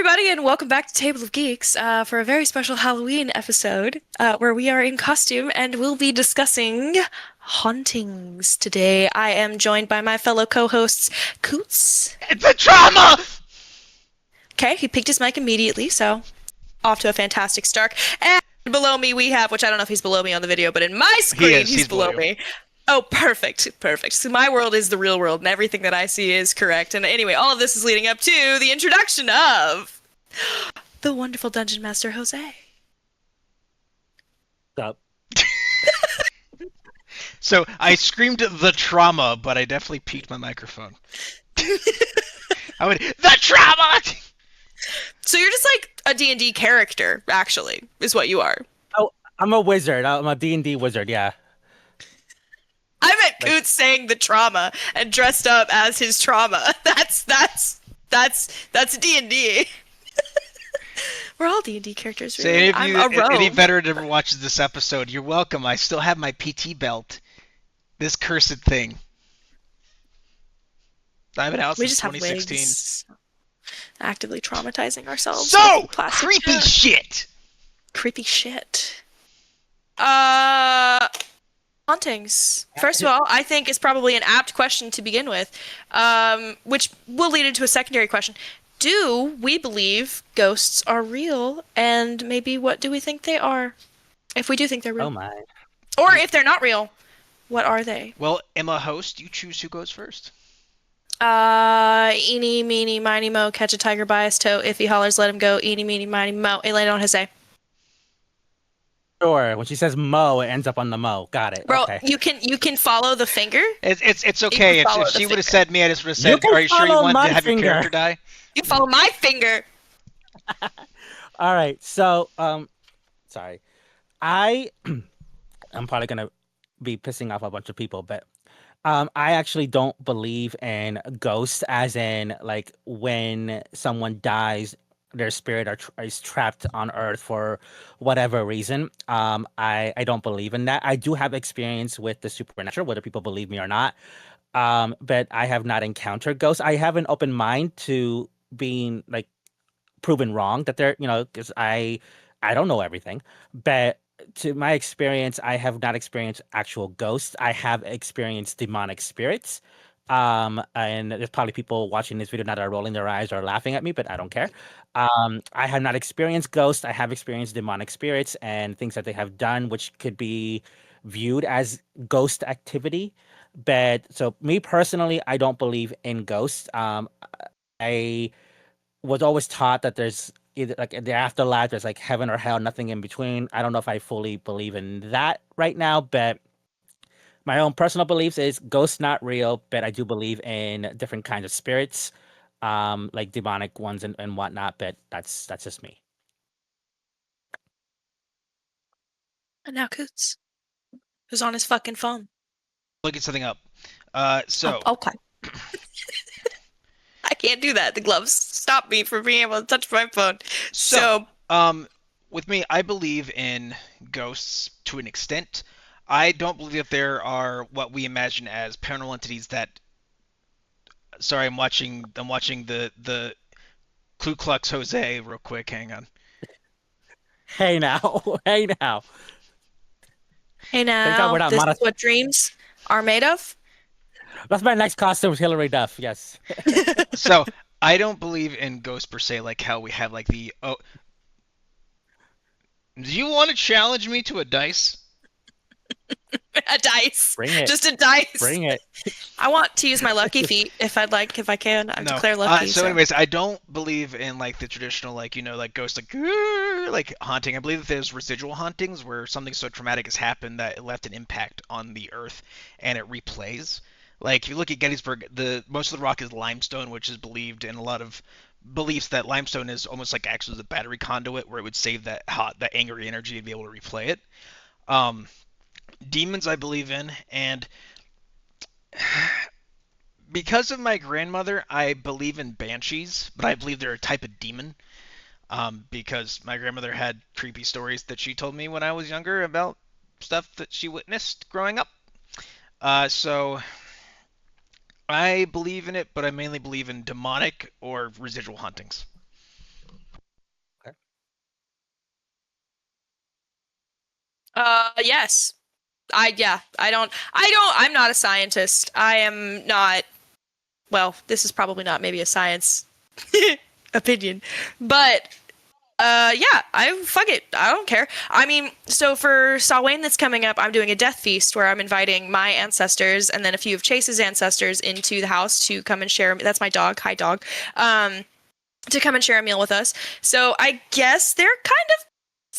everybody, and welcome back to Table of Geeks for a very special Halloween episode where we are in costume and we'll be discussing hauntings today. I am joined by my fellow co-hosts, Coots. It's a trauma! Okay, he picked his mic immediately, so off to a fantastic start. And below me we have, which I don't know if he's below me on the video, but in my He screen is. he's He's below below you. me. Oh, perfect, perfect. So my world is the real world, and everything that I see is correct. And anyway, all of this is leading up to the introduction of the wonderful Dungeon Master Jose. Up. So I screamed the trauma, but I definitely peaked my microphone. I would the trauma. So you're just like a D&D character, actually, is what you are. Oh, I'm a wizard. I'm a D&D wizard. Yeah. I meant Coots saying the trauma and dressed up as his trauma. That's D&D. We're all D&D characters, So really. any I'm of a you, rogue. any veteran ever watches this episode, you're welcome. I still have my PT belt. This cursed thing. I've been out We since just have 2016. wigs. Actively traumatizing ourselves. So with plastic creepy shit. shit. Creepy shit. Hauntings. First of all, I think is probably an apt question to begin with, which will lead into a secondary question. Do we believe ghosts are real? And maybe what do we think they are? If we do think they're real. Oh my. Or if they're not real, what are they? Well, Emma, host, you choose who goes first. Eeny, meeny, miny, mo, catch a tiger by his toe. If he hollers, let him go. Eeny, meeny, miny, mo. Elena on Jose. Sure. When she says mo, it ends up on the mo. Got it. Bro, Okay. you can follow the finger. It's okay. follow If the she would have finger. said me, I just would have You said, can "Are you sure you follow want my to have your finger." character die?" You follow my finger. All right. So, sorry. I I'm probably gonna be pissing off a bunch of people, but I actually don't believe in ghosts, as in like when someone dies, their spirit is trapped on Earth for whatever reason. I don't believe in that. I do have experience with the supernatural, whether people believe me or not. But I have not encountered ghosts. I have an open mind to being like proven wrong that they're, because I don't know everything, but to my experience, I have not experienced actual ghosts. I have experienced demonic spirits. And there's probably people watching this video now that are rolling their eyes or laughing at me, but I don't care. I have not experienced ghosts. I have experienced demonic spirits and things that they have done, which could be viewed as ghost activity. But so me personally, I don't believe in ghosts. I was always taught that there's either like in the afterlife, there's like heaven or hell, nothing in between. I don't know if I fully believe in that right now, but my own personal beliefs is ghosts not real, but I do believe in different kinds of spirits, like demonic ones and whatnot. But that's just me. And now Coots, who's on his fucking phone. Looking something up. Oh, So okay. I can't do that. The gloves stop me from being able to touch my phone. So, with me, I believe in ghosts to an extent. I don't believe that there are what we imagine as paranormal entities that. Sorry, I'm watching. I'm watching the Ku Klux Jose real quick. Hang on. Hey now, hey now. hey Thank God we're now, not this is mono. what dreams are made of. That's my next costume, is Hillary Duff. Yes. So I don't believe in ghosts per se, like how we have like the. Oh, do you want to challenge me to a dice? A dice. Bring it. Just a dice. Bring it. I want to use my lucky feet if I'd like, if I can. I No. declare lucky. So, anyways, I don't believe in like the traditional, like like ghosts, like "Grrr," like haunting. I believe that there's residual hauntings where something so traumatic has happened that it left an impact on the earth, and it replays. Like if you look at Gettysburg, the most of the rock is limestone, which is believed in a lot of beliefs that limestone is almost like acts as a battery conduit where it would save that angry energy and be able to replay it. Um, Demons I believe in, and because of my grandmother, I believe in banshees, but I believe they're a type of demon. Because my grandmother had creepy stories that she told me when I was younger about stuff that she witnessed growing up. So I believe in it, but I mainly believe in demonic or residual hauntings. Yes. I'm not a scientist. I am not, well, this is probably not maybe a science opinion, but yeah, I fuck it. I don't care. I mean, so for Samhain that's coming up, I'm doing a death feast where I'm inviting my ancestors and then a few of Chase's ancestors into the house to come and share. That's my dog. Hi, dog. To come and share a meal with us. So I guess they're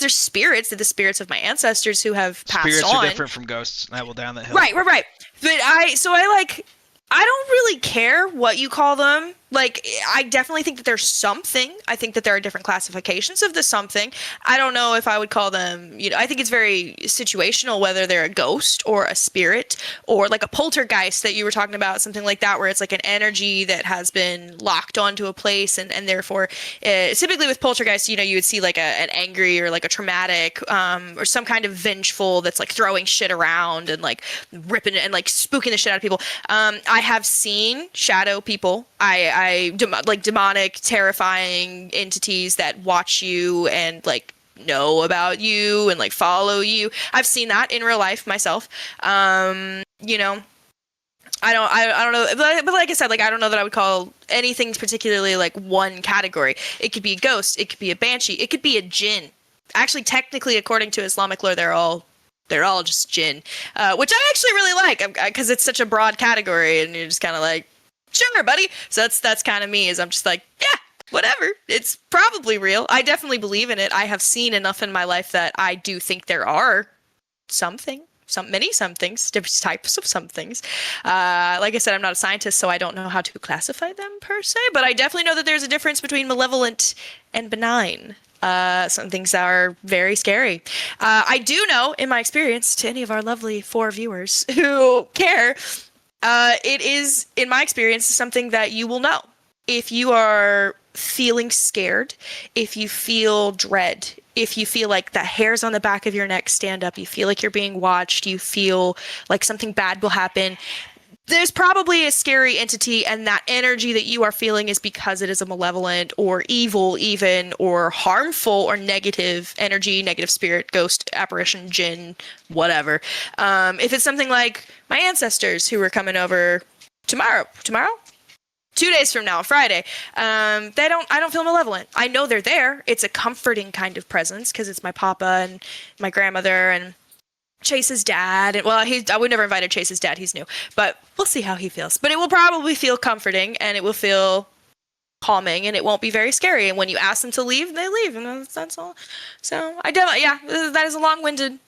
spirits. They're the spirits of my ancestors who have passed Spirits are on. different from ghosts. And I will down that hill. Right. But I don't really care what you call them. Like, I definitely think that there's something. I think that there are different classifications of the something. I don't know if I would call them, I think it's very situational whether they're a ghost or a spirit or like a poltergeist that you were talking about, something like that, where it's like an energy that has been locked onto a place and therefore, typically with poltergeist, you would see like an angry or like a traumatic or some kind of vengeful that's like throwing shit around and like ripping and like spooking the shit out of people. I have seen shadow people. Like demonic, terrifying entities that watch you and like know about you and like follow you. I've seen that in real life myself. You know, I don't know, but like I said, like I don't know that I would call anything particularly like one category. It could be a ghost, it could be a banshee, it could be a jinn. Actually, technically, according to Islamic lore, they're all just jinn, which I actually really like because it's such a broad category, and you're just kind of like, sure, buddy. So that's kind of me. Is I'm just like, yeah, whatever. It's probably real. I definitely believe in it. I have seen enough in my life that I do think there are many somethings, different types of somethings. Like I said, I'm not a scientist, so I don't know how to classify them per se, but I definitely know that there's a difference between malevolent and benign. Some things are very scary. I do know, in my experience, to any of our lovely 4 viewers who care, it is, in my experience, something that you will know. If you are feeling scared, if you feel dread, if you feel like the hairs on the back of your neck stand up, you feel like you're being watched, you feel like something bad will happen, there's probably a scary entity, and that energy that you are feeling is because it is a malevolent or evil even or harmful or negative energy, negative spirit, ghost, apparition, jinn, whatever. If it's something like my ancestors who are coming over tomorrow 2 days from now, Friday, I don't feel malevolent. I know they're there. It's a comforting kind of presence because it's my papa and my grandmother and Chase's dad. Well, I would never invited Chase's dad. He's new, but we'll see how he feels. But it will probably feel comforting, and it will feel calming, and it won't be very scary. And when you ask them to leave, they leave, and that's all. So I don't. Yeah, that is a long-winded,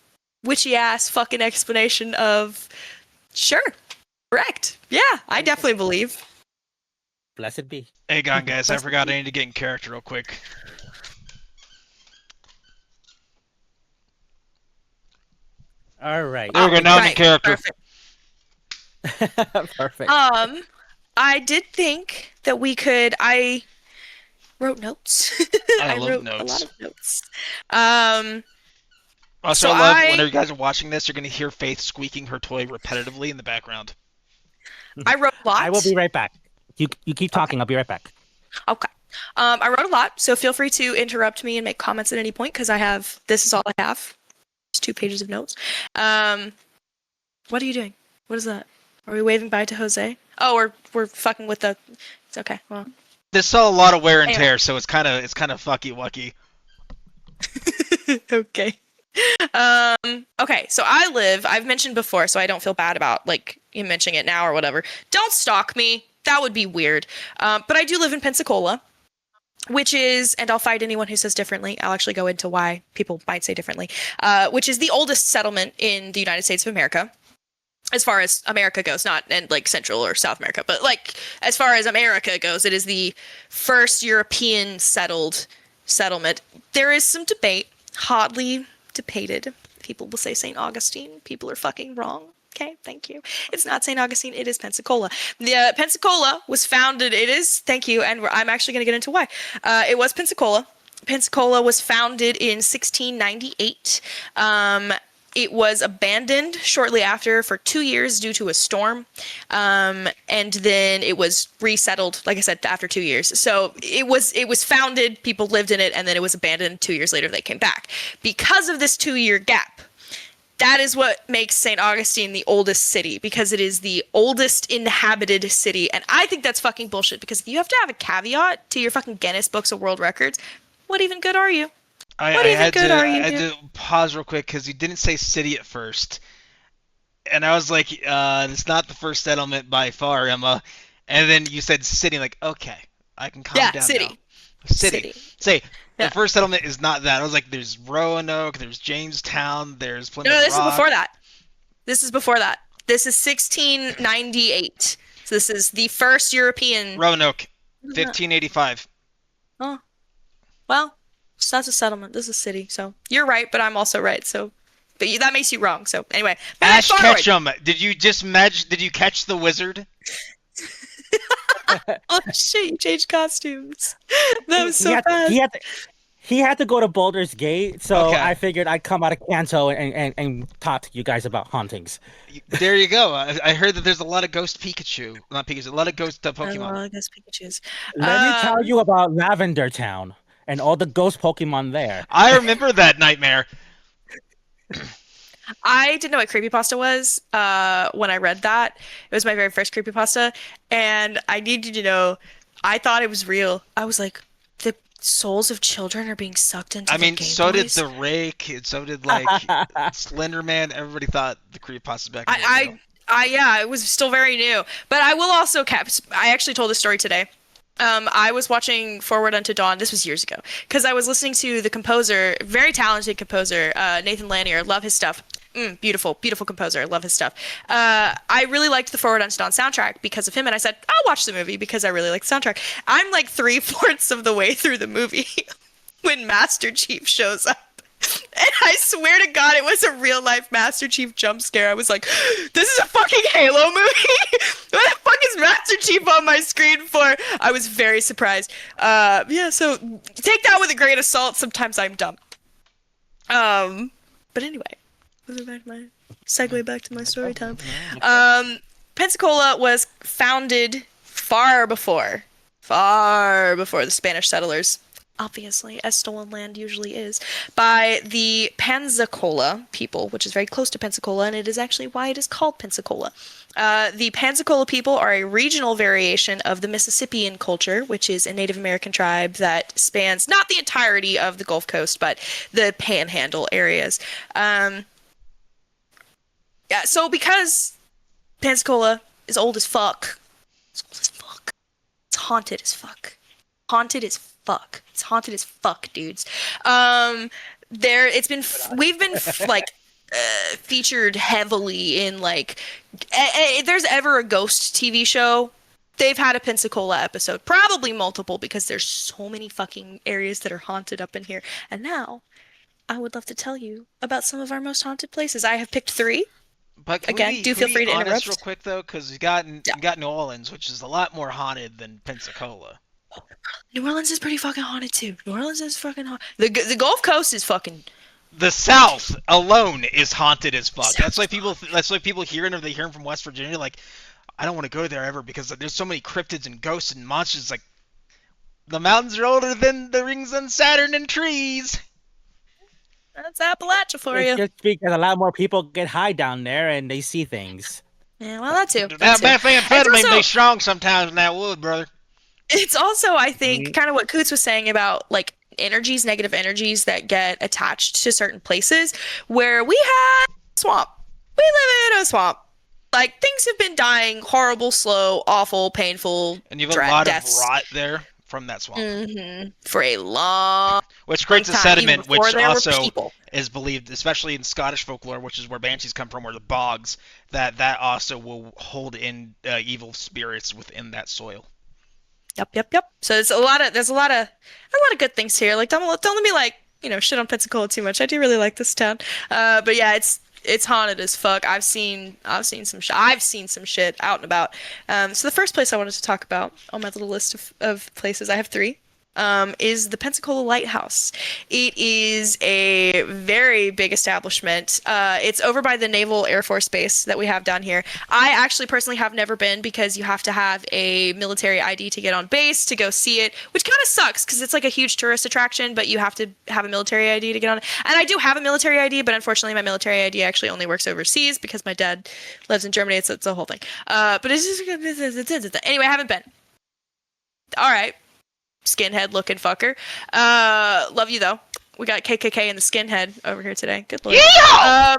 witchy-ass fucking explanation of. Sure, correct. Yeah, I definitely believe. Blessed be. Hey, God, guys, I forgot I need to get in character real quick. All right. There we go. Now I'm in Right, character. perfect. Perfect. I did think that we could. I wrote notes. I love wrote notes. a lot of notes. Um, Also, So I love I- when you guys are watching this, you're going to hear Faith squeaking her toy repetitively in the background. I wrote a lot. I will be right back. You keep talking. I'll be right back. Okay. I wrote a lot, so feel free to interrupt me and make comments at any point because this is all I have. It's 2 pages of notes. What are you doing? What is that? Are we waving bye to Jose? Oh, we're fucking with the. It's okay. Well. This saw a lot of wear and Anyway. tear, so it's kind of fucky wucky. Okay. Okay, so I've mentioned before, so I don't feel bad about like you mentioning it now or whatever. Don't stalk me. That would be weird. But I do live in Pensacola, which is, and I'll fight anyone who says differently. I'll actually go into why people might say differently, which is the oldest settlement in the United States of America. As far as America goes, not in like Central or South America, but like as far as America goes, it is the first European settlement. There is some debate, hotly debated. People will say St. Augustine. People are fucking wrong. Okay, thank you. It's not St. Augustine. It is Pensacola. The Pensacola was founded. It is, thank you, and I'm actually going to get into why. It was Pensacola. Pensacola was founded in 1698. It was abandoned shortly after for 2 years due to a storm. And then it was resettled, like I said, after 2 years. So it was founded, people lived in it, and then it was abandoned. 2 years later, they came back. Because of this 2-year gap, that is what makes St. Augustine the oldest city, because it is the oldest inhabited city. And I think that's fucking bullshit, because if you have to have a caveat to your fucking Guinness Books of World Records, what even good are you? I, What I even had good to are I you, had dude? to pause real quick because you didn't say city at first, and I was like, it's not the first settlement by far, Emma. And then you said city, like, okay, I can calm Yeah, down now. city. City. City. Say the Yeah. first settlement is not that. I was like, there's Roanoke, there's Jamestown, there's No, Plymouth no, this is Rock. before that. This is before that. This is 1698. So this is the first European. Roanoke, 1585. Oh, well, so that's a settlement. This is a city. So you're right, but I'm also right. So, but that makes you wrong. So anyway, fast Ash forward. Ketchum. Did you just imagine? Did you catch the wizard? Oh shit, you changed costumes. That he, was he so had to, he fast. had to, he had to go to Boulder's Gate, so Okay. I figured I'd come out of Kanto and talk to you guys about hauntings. There you go. I heard that there's a lot of ghost Pikachu. Not Pikachu. A lot of ghost Pokemon. I guess Pikachu's. Let me tell Um, you about Lavender Town and all the ghost Pokemon there. I remember that nightmare. I didn't know what creepypasta was when I read that. It was my very first creepypasta, and I need you to know, I thought it was real. I was like, the souls of children are being sucked I into the mean, Game so did Boys. the Rake, and so did like Slender Man. Everybody thought the creepypasta back in the day were real. Yeah, it was still very new. But I will also cap. I actually told this story today. I was watching Forward Unto Dawn. This was years ago because I was listening to the composer, very talented composer, Nathan Lanier. Love his stuff. Beautiful, beautiful composer. Love his stuff. I really liked the Forward Unto Dawn soundtrack because of him, and I said I'll watch the movie because I really like the soundtrack. I'm like three-fourths of the way through the movie when Master Chief shows up. And I swear to God, it was a real life Master Chief jump scare. I was like, this is a fucking Halo movie? What the fuck is Master Chief on my screen for? I was very surprised. Yeah, so take that with a grain of salt. Sometimes I'm dumb. But anyway, segue back to my story time. Pensacola was founded far before the Spanish settlers, obviously, as stolen land usually is, by the Panzacola people, which is very close to Pensacola, and it is actually why it is called Pensacola. The Panzacola people are a regional variation of the Mississippian culture, which is a Native American tribe that spans not the entirety of the Gulf Coast, but the Panhandle areas. Yeah, so because Pensacola is old as fuck, it's old as fuck. It's haunted as fuck. Haunted as fuck. It's haunted as fuck, dudes. We've been featured heavily in like, if there's ever a ghost TV show, they've had a Pensacola episode, probably multiple, because there's so many fucking areas that are haunted up in here. And now, I would love to tell you about some of our most haunted places. I have picked three. But Again, do can we feel free be to honest real interrupt. quick though? Because you got Yeah. you got New Orleans, which is a lot more haunted than Pensacola. New Orleans is pretty fucking haunted too. New Orleans is fucking haunted. The Gulf Coast is fucking. The South alone is haunted as fuck. That's why South. people hear it, or they hear them from West Virginia. Like, I don't want to go there ever because there's so many cryptids and ghosts and monsters. Like, the mountains are older than the rings on Saturn and trees. That's Appalachia for It's you. just because a lot more people get high down there and they see things. Yeah, well, that too. That That too. It's methamphetamine also, be strong sometimes in that wood, brother. it's also, I think, Mhm. kind of what Coots was saying about like energies, negative energies that get attached to certain places where we have a swamp. We live in a swamp. Like things have been dying horrible, slow, awful, painful, And you have a lot of deaths. rot there from that swamp, For a long which creates a time, even sediment, before which there were also people. is believed, especially in Scottish folklore, which is where banshees come from, or the bogs, that also will hold in evil spirits within that soil. Yep. So there's a lot of good things here. Like don't let me like, shit on Pensacola too much. I do really like this town. But yeah, it's haunted as fuck. I've seen some shit out and about. So the first place I wanted to talk about on my little list of places, I have three. is the Pensacola Lighthouse. It is a very big establishment. It's over by the Naval Air Force Base that we have down here. I actually personally have never been because you have to have a military ID to get on base to go see it, which kind of sucks because it's like a huge tourist attraction, but you have to have a military ID to get on it. And I do have a military ID, but unfortunately my military ID actually only works overseas because my dad lives in Germany. It's a whole thing. But it's just, anyway, I haven't been. All right. Skinhead looking fucker. Love you though. We got KKK and the skinhead over here today. Good lord. Yeah!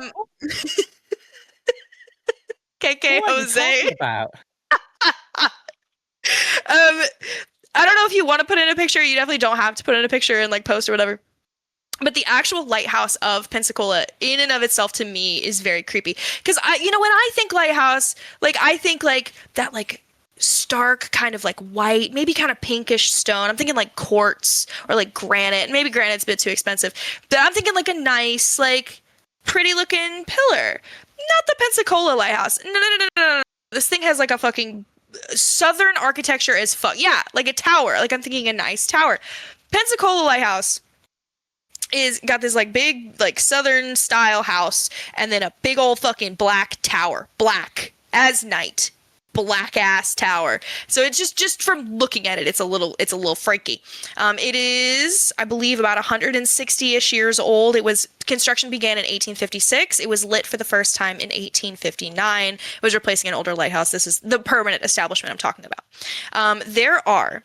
KK What are you Jose. talking about? I don't know if you want to put in a picture. You definitely don't have to put in a picture and like post or whatever. But the actual lighthouse of Pensacola, in and of itself, to me, is very creepy. Because when I think lighthouse, like I think like that like stark kind of like white, maybe kind of pinkish stone. I'm thinking like quartz or like granite. Maybe granite's a bit too expensive. But I'm thinking like a nice, like pretty looking pillar. Not the Pensacola lighthouse. No. This thing has like a fucking southern architecture as fuck. Yeah, like a tower. Like I'm thinking a nice tower. Pensacola lighthouse is got this like big like southern style house and then a big old fucking black tower. Black as night. Black ass tower. So it's just from looking at it, it's a little freaky. It is, I believe, about 160-ish years old. Construction began in 1856. It was lit for the first time in 1859. It was replacing an older lighthouse. This is the permanent establishment I'm talking about. There are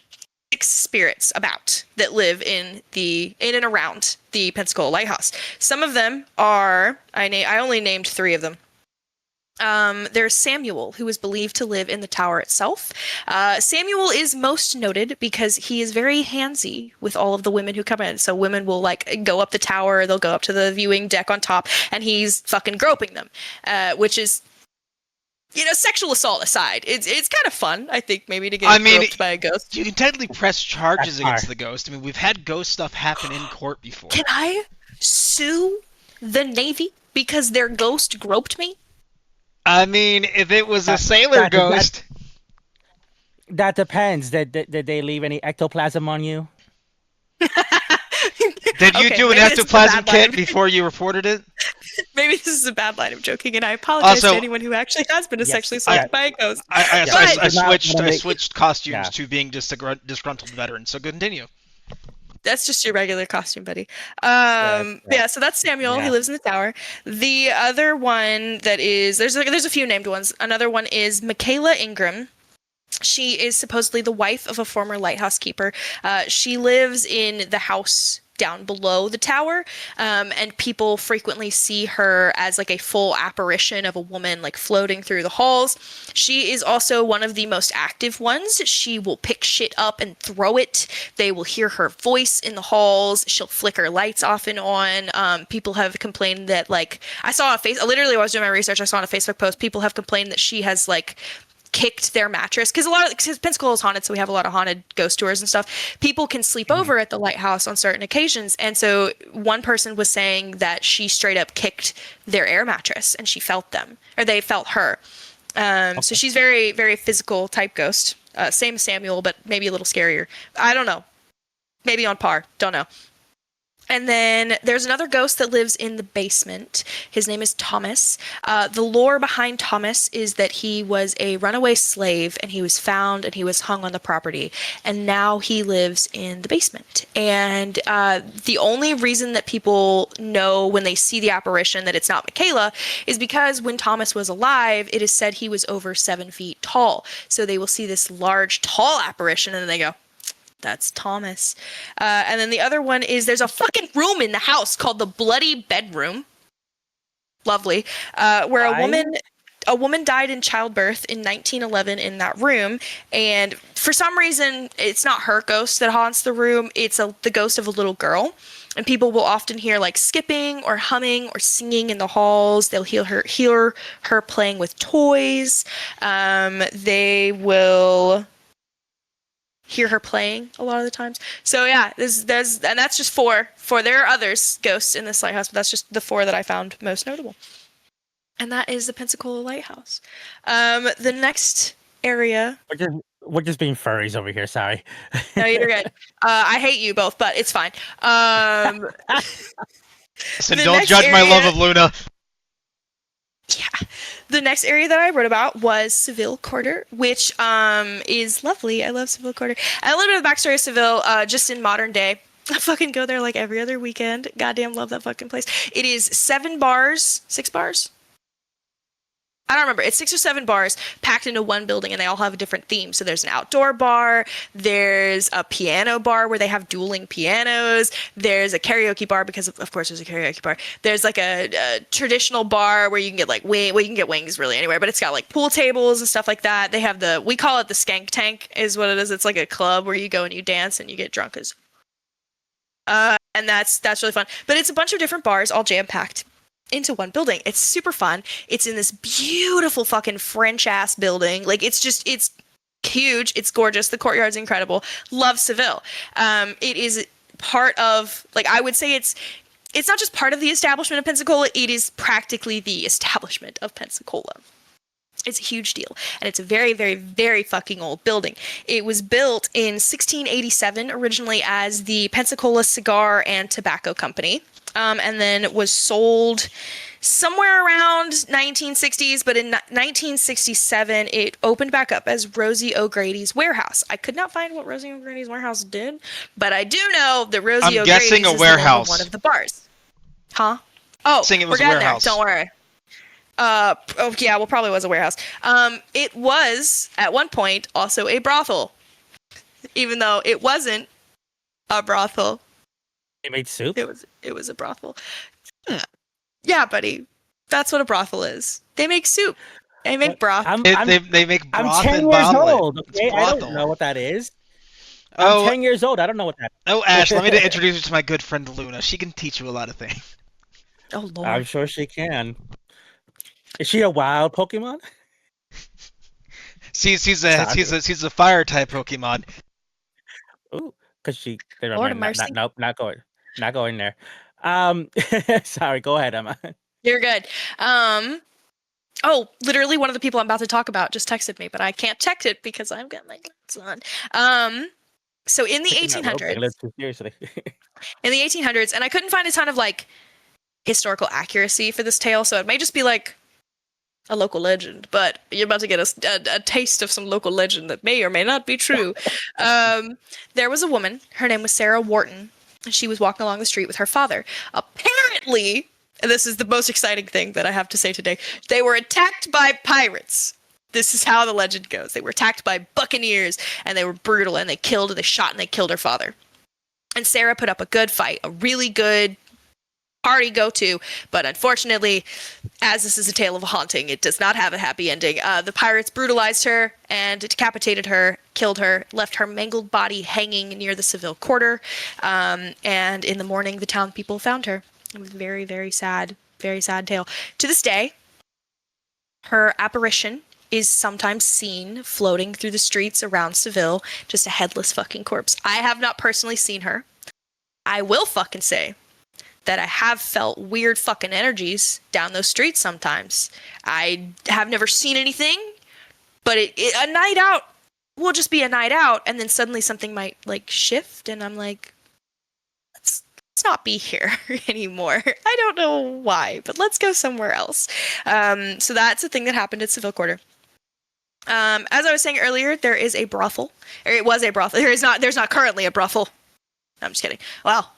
6 spirits about that live in and around the Pensacola Lighthouse. Some of them are, I only named 3 of them. There's Samuel, who is believed to live in the tower itself. Samuel is most noted because he is very handsy with all of the women who come in. So women will like go up the tower, they'll go up to the viewing deck on top, and he's fucking groping them, which is, sexual assault aside, it's kind of fun, I think, maybe to get groped by a ghost. You can technically press charges against the ghost. I mean, we've had ghost stuff happen in court before. Can I sue the Navy because their ghost groped me? I mean, if it was a sailor ghost... That depends. Did they leave any ectoplasm on you? Did you do an ectoplasm kit before you reported it? Maybe this is a bad line of joking, and I apologize to anyone who actually has been sexually assaulted by a ghost. I switched costumes to being disgruntled veteran, so continue. That's just your regular costume, buddy. Yeah, so that's Samuel. Yeah. He lives in the tower. The other one that is there's a few named ones. Another one is Michaela Ingram. She is supposedly the wife of a former lighthouse keeper. She lives in the house down below the tower, and people frequently see her as like a full apparition of a woman like floating through the halls. She is also one of the most active ones. She will pick shit up and throw it. They will hear her voice in the halls. She'll flicker lights off and on. People have complained that, like, literally while I was doing my research, I saw on a Facebook post, people have complained that she has like kicked their mattress because Pensacola is haunted, so we have a lot of haunted ghost tours and stuff. People can sleep over at the lighthouse on certain occasions, and so one person was saying that she straight up kicked their air mattress and she felt them, or they felt her. So she's very, very physical type ghost. Same as Samuel, but maybe a little scarier. I don't know. Maybe on par. Don't know. And then there's another ghost that lives in the basement. His name is Thomas. The lore behind Thomas is that he was a runaway slave and he was found and he was hung on the property. And now he lives in the basement. And the only reason that people know when they see the apparition that it's not Michaela is because when Thomas was alive, it is said he was over 7 feet tall. So they will see this large, tall apparition and then they go, that's Thomas. And then the other one is there's a fucking room in the house called the Bloody Bedroom. Lovely. Where a woman died in childbirth in 1911 in that room. And for some reason, it's not her ghost that haunts the room. It's the ghost of a little girl. And people will often hear like skipping or humming or singing in the halls. They'll hear her playing with toys. They will hear her playing a lot of the times. So yeah, and that's just 4. There are others ghosts in this lighthouse, but that's just the 4 that I found most notable. And that is the Pensacola Lighthouse. The next area, We're just being furries over here. Sorry. No, you're good. I hate you both, but it's fine. So The don't next judge my love area- of Luna. Yeah. The next area that I wrote about was Seville Quarter, which is lovely. I love Seville Quarter. And a little bit of the backstory of Seville, just in modern day. I fucking go there like every other weekend. Goddamn love that fucking place. It is 6 bars. I don't remember. It's 6 or 7 bars packed into one building, and they all have a different theme. So there's an outdoor bar, there's a piano bar where they have dueling pianos, there's a karaoke bar because of course there's a karaoke bar. There's like a traditional bar where you can get like well, you can get wings really anywhere, but it's got like pool tables and stuff like that. They have we call it the Skank Tank is what it is. It's like a club where you go and you dance and you get drunk as. And that's really fun. But it's a bunch of different bars all jam packed into one building. It's super fun. It's in this beautiful fucking French ass building. Like it's huge. It's gorgeous. The courtyard's incredible. Love Seville. It is part of like I would say it's not just part of the establishment of Pensacola. It is practically the establishment of Pensacola. It's a huge deal, and it's a very, very, very fucking old building. It was built in 1687 originally as the Pensacola Cigar and Tobacco Company. And then was sold somewhere around 1960s, but in 1967 it opened back up as Rosie O'Grady's Warehouse. I could not find what Rosie O'Grady's Warehouse did, but I do know that Rosie I'm O'Grady's guessing a is the name warehouse. of one of the bars. Huh? Oh, Saying it was we're a getting warehouse. there. Don't worry. Oh yeah, well probably was a warehouse. It was at one point also a brothel, even though it wasn't a brothel. They made soup. It was a brothel. Yeah, buddy. That's what a brothel is. They make soup. They make broth. They make broth I'm 10 and years bottle it. old. It's Okay, I don't brothel. know what that is. Oh, I'm 10 years old. I don't know what that is. oh, Ash, let me introduce you to my good friend Luna. She can teach you a lot of things. Oh lord. I'm sure she can. Is she a wild Pokemon? She's a fire type Pokemon. Ooh, because never Lord of mind, mercy. nope, not going there. Sorry, go ahead, Emma. You're good. Oh, literally one of the people I'm about to talk about just texted me, but I can't text it because I've got my glasses on. So in the 1800s, Seriously. in the 1800s, and I couldn't find a ton of like historical accuracy for this tale, so it may just be like a local legend, but you're about to get a taste of some local legend that may or may not be true. There was a woman, her name was Sarah Wharton, and she was walking along the street with her father. Apparently, and this is the most exciting thing that I have to say today, they were attacked by pirates. This is how the legend goes. They were attacked by buccaneers, and they were brutal, and they shot and they killed her father. And Sarah put up a good fight, a really good party go-to, but unfortunately, as this is a tale of a haunting, it does not have a happy ending. The pirates brutalized her and decapitated her, killed her, left her mangled body hanging near the Seville Quarter, and in the morning, the town people found her. It was a very, very sad tale. To this day, her apparition is sometimes seen floating through the streets around Seville, just a headless fucking corpse. I have not personally seen her. I will fucking say that I have felt weird fucking energies down those streets sometimes. I have never seen anything, but a night out will just be a night out, and then suddenly something might like shift, and I'm like, let's not be here anymore. I don't know why, but let's go somewhere else. So that's a thing that happened at Seville Quarter. As I was saying earlier, there is a brothel, or it was a brothel. There's not currently a brothel. I'm just kidding. Well,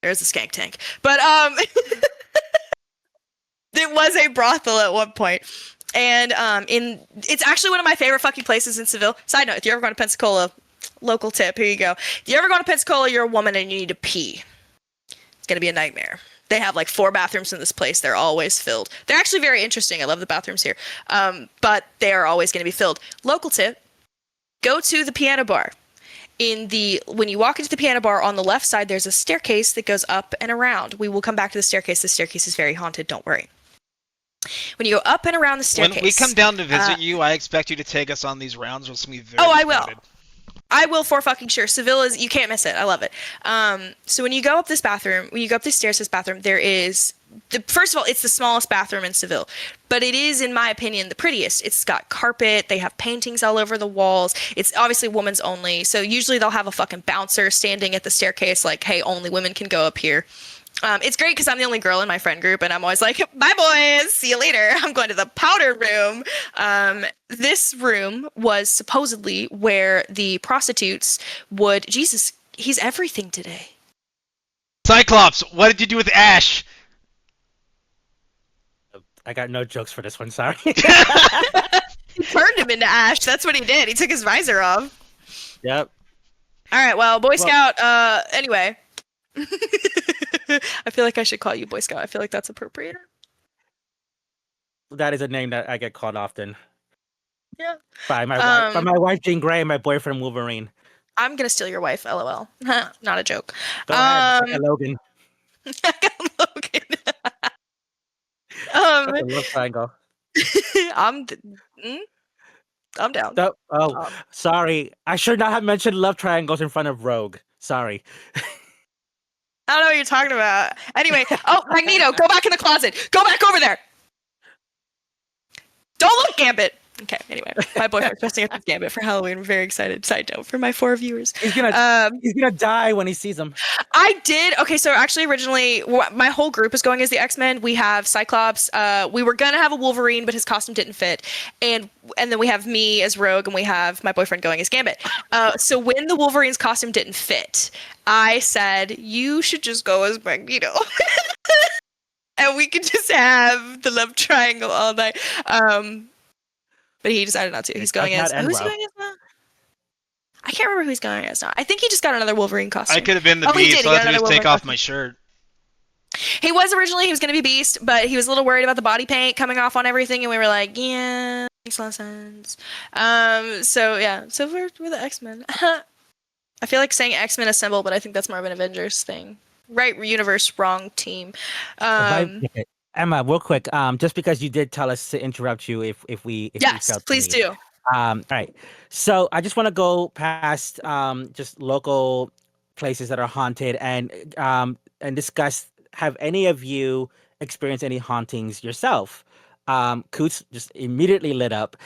there's a Skank Tank, but it was a brothel at one point, and it's actually one of my favorite fucking places in Seville. Side note: if you're ever going to Pensacola, local tip, here you go. If you ever go to Pensacola, you're a woman and you need to pee. It's gonna be a nightmare. They have like 4 bathrooms in this place. They're always filled. They're actually very interesting. I love the bathrooms here, but they are always going to be filled. Local tip: go to the piano bar. When you walk into the piano bar, on the left side, there's a staircase that goes up and around. We will come back to the staircase. The staircase is very haunted. Don't worry. When you go up and around the staircase, When we come down to visit you, I expect you to take us on these rounds. Which will be very I will. crowded. I will for fucking sure. Seville is, you can't miss it. I love it. So when you go up this bathroom, when you go up these stairs to this bathroom, there is first of all, it's the smallest bathroom in Seville, but it is, in my opinion, the prettiest. It's got carpet. They have paintings all over the walls. It's obviously women's only. So usually they'll have a fucking bouncer standing at the staircase, like, hey, only women can go up here. It's great because I'm the only girl in my friend group, and I'm always like, bye, boys. See you later. I'm going to the powder room. This room was supposedly where the prostitutes would... Jesus, he's everything today. Cyclops, what did you do with Ash? I got no jokes for this one. Sorry. He turned him into ash. That's what he did. He took his visor off. Yep. All right, well, Boy Scout, anyway. I feel like I should call you Boy Scout. I feel like that's appropriate. That is a name that I get called often. Yeah. By my wife Jean Grey and my boyfriend Wolverine. I'm gonna steal your wife, LOL. Not a joke. Go ahead. I got Logan. I got Logan. That's a love triangle. I'm down. Sorry. I should not have mentioned love triangles in front of Rogue. Sorry. I don't know what you're talking about. Anyway, Magneto, go back in the closet. Go back over there. Don't look, Gambit. Okay, anyway, my boyfriend's dressing up as Gambit for Halloween. I'm very excited. Side note for my 4 viewers. He's gonna die when he sees him. I did. Okay, so actually, originally, my whole group is going as the X-Men. We have Cyclops. We were gonna have a Wolverine, but his costume didn't fit, and then we have me as Rogue, and we have my boyfriend going as Gambit. So when the Wolverine's costume didn't fit, I said you should just go as Magneto, and we could just have the love triangle all night. But he decided not to. He's going as... Who's he going as now? I can't remember who he's going as now. I think he just got another Wolverine costume. I could have been the Beast, so I had to just take off my shirt. He was originally, he was going to be Beast, but he was a little worried about the body paint coming off on everything, and we were like, yeah, makes a lot of sense. So we're the X-Men. I feel like saying X-Men Assemble, but I think that's more of an Avengers thing. Right universe, wrong team. Emma, real quick, just because you did tell us to interrupt you if we yes, please do. All right. So I just want to go past just local places that are haunted and discuss, have any of you experienced any hauntings yourself? Coots just immediately lit up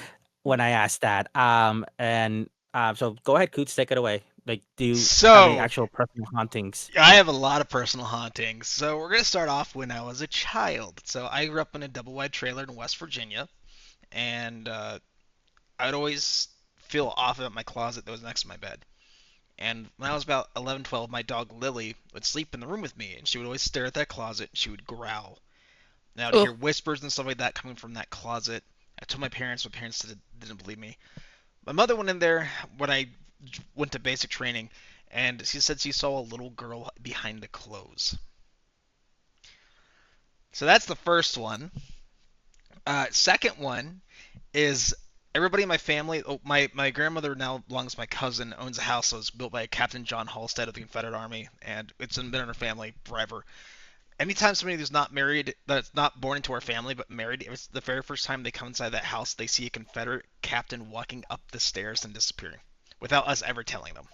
when I asked that. So go ahead, Coots, take it away. Like, do you have any actual personal hauntings? I have a lot of personal hauntings. So we're going to start off when I was a child. So I grew up in a double-wide trailer in West Virginia, and I would always feel off about my closet that was next to my bed. And when I was about 11, 12, my dog Lily would sleep in the room with me, and she would always stare at that closet, and she would growl. And I would hear whispers and stuff like that coming from that closet. I told my parents didn't believe me. My mother went in there when I went to basic training, and she said she saw a little girl behind the clothes. So that's the first one. Second one is everybody in my family. My grandmother now belongs to my cousin, owns a house that was built by Captain John Halstead of the Confederate Army, and it's been in her family forever. Anytime somebody who's not married, that's not born into our family but married, it's the very first time they come inside that house, they see a Confederate captain walking up the stairs and disappearing without us ever telling them.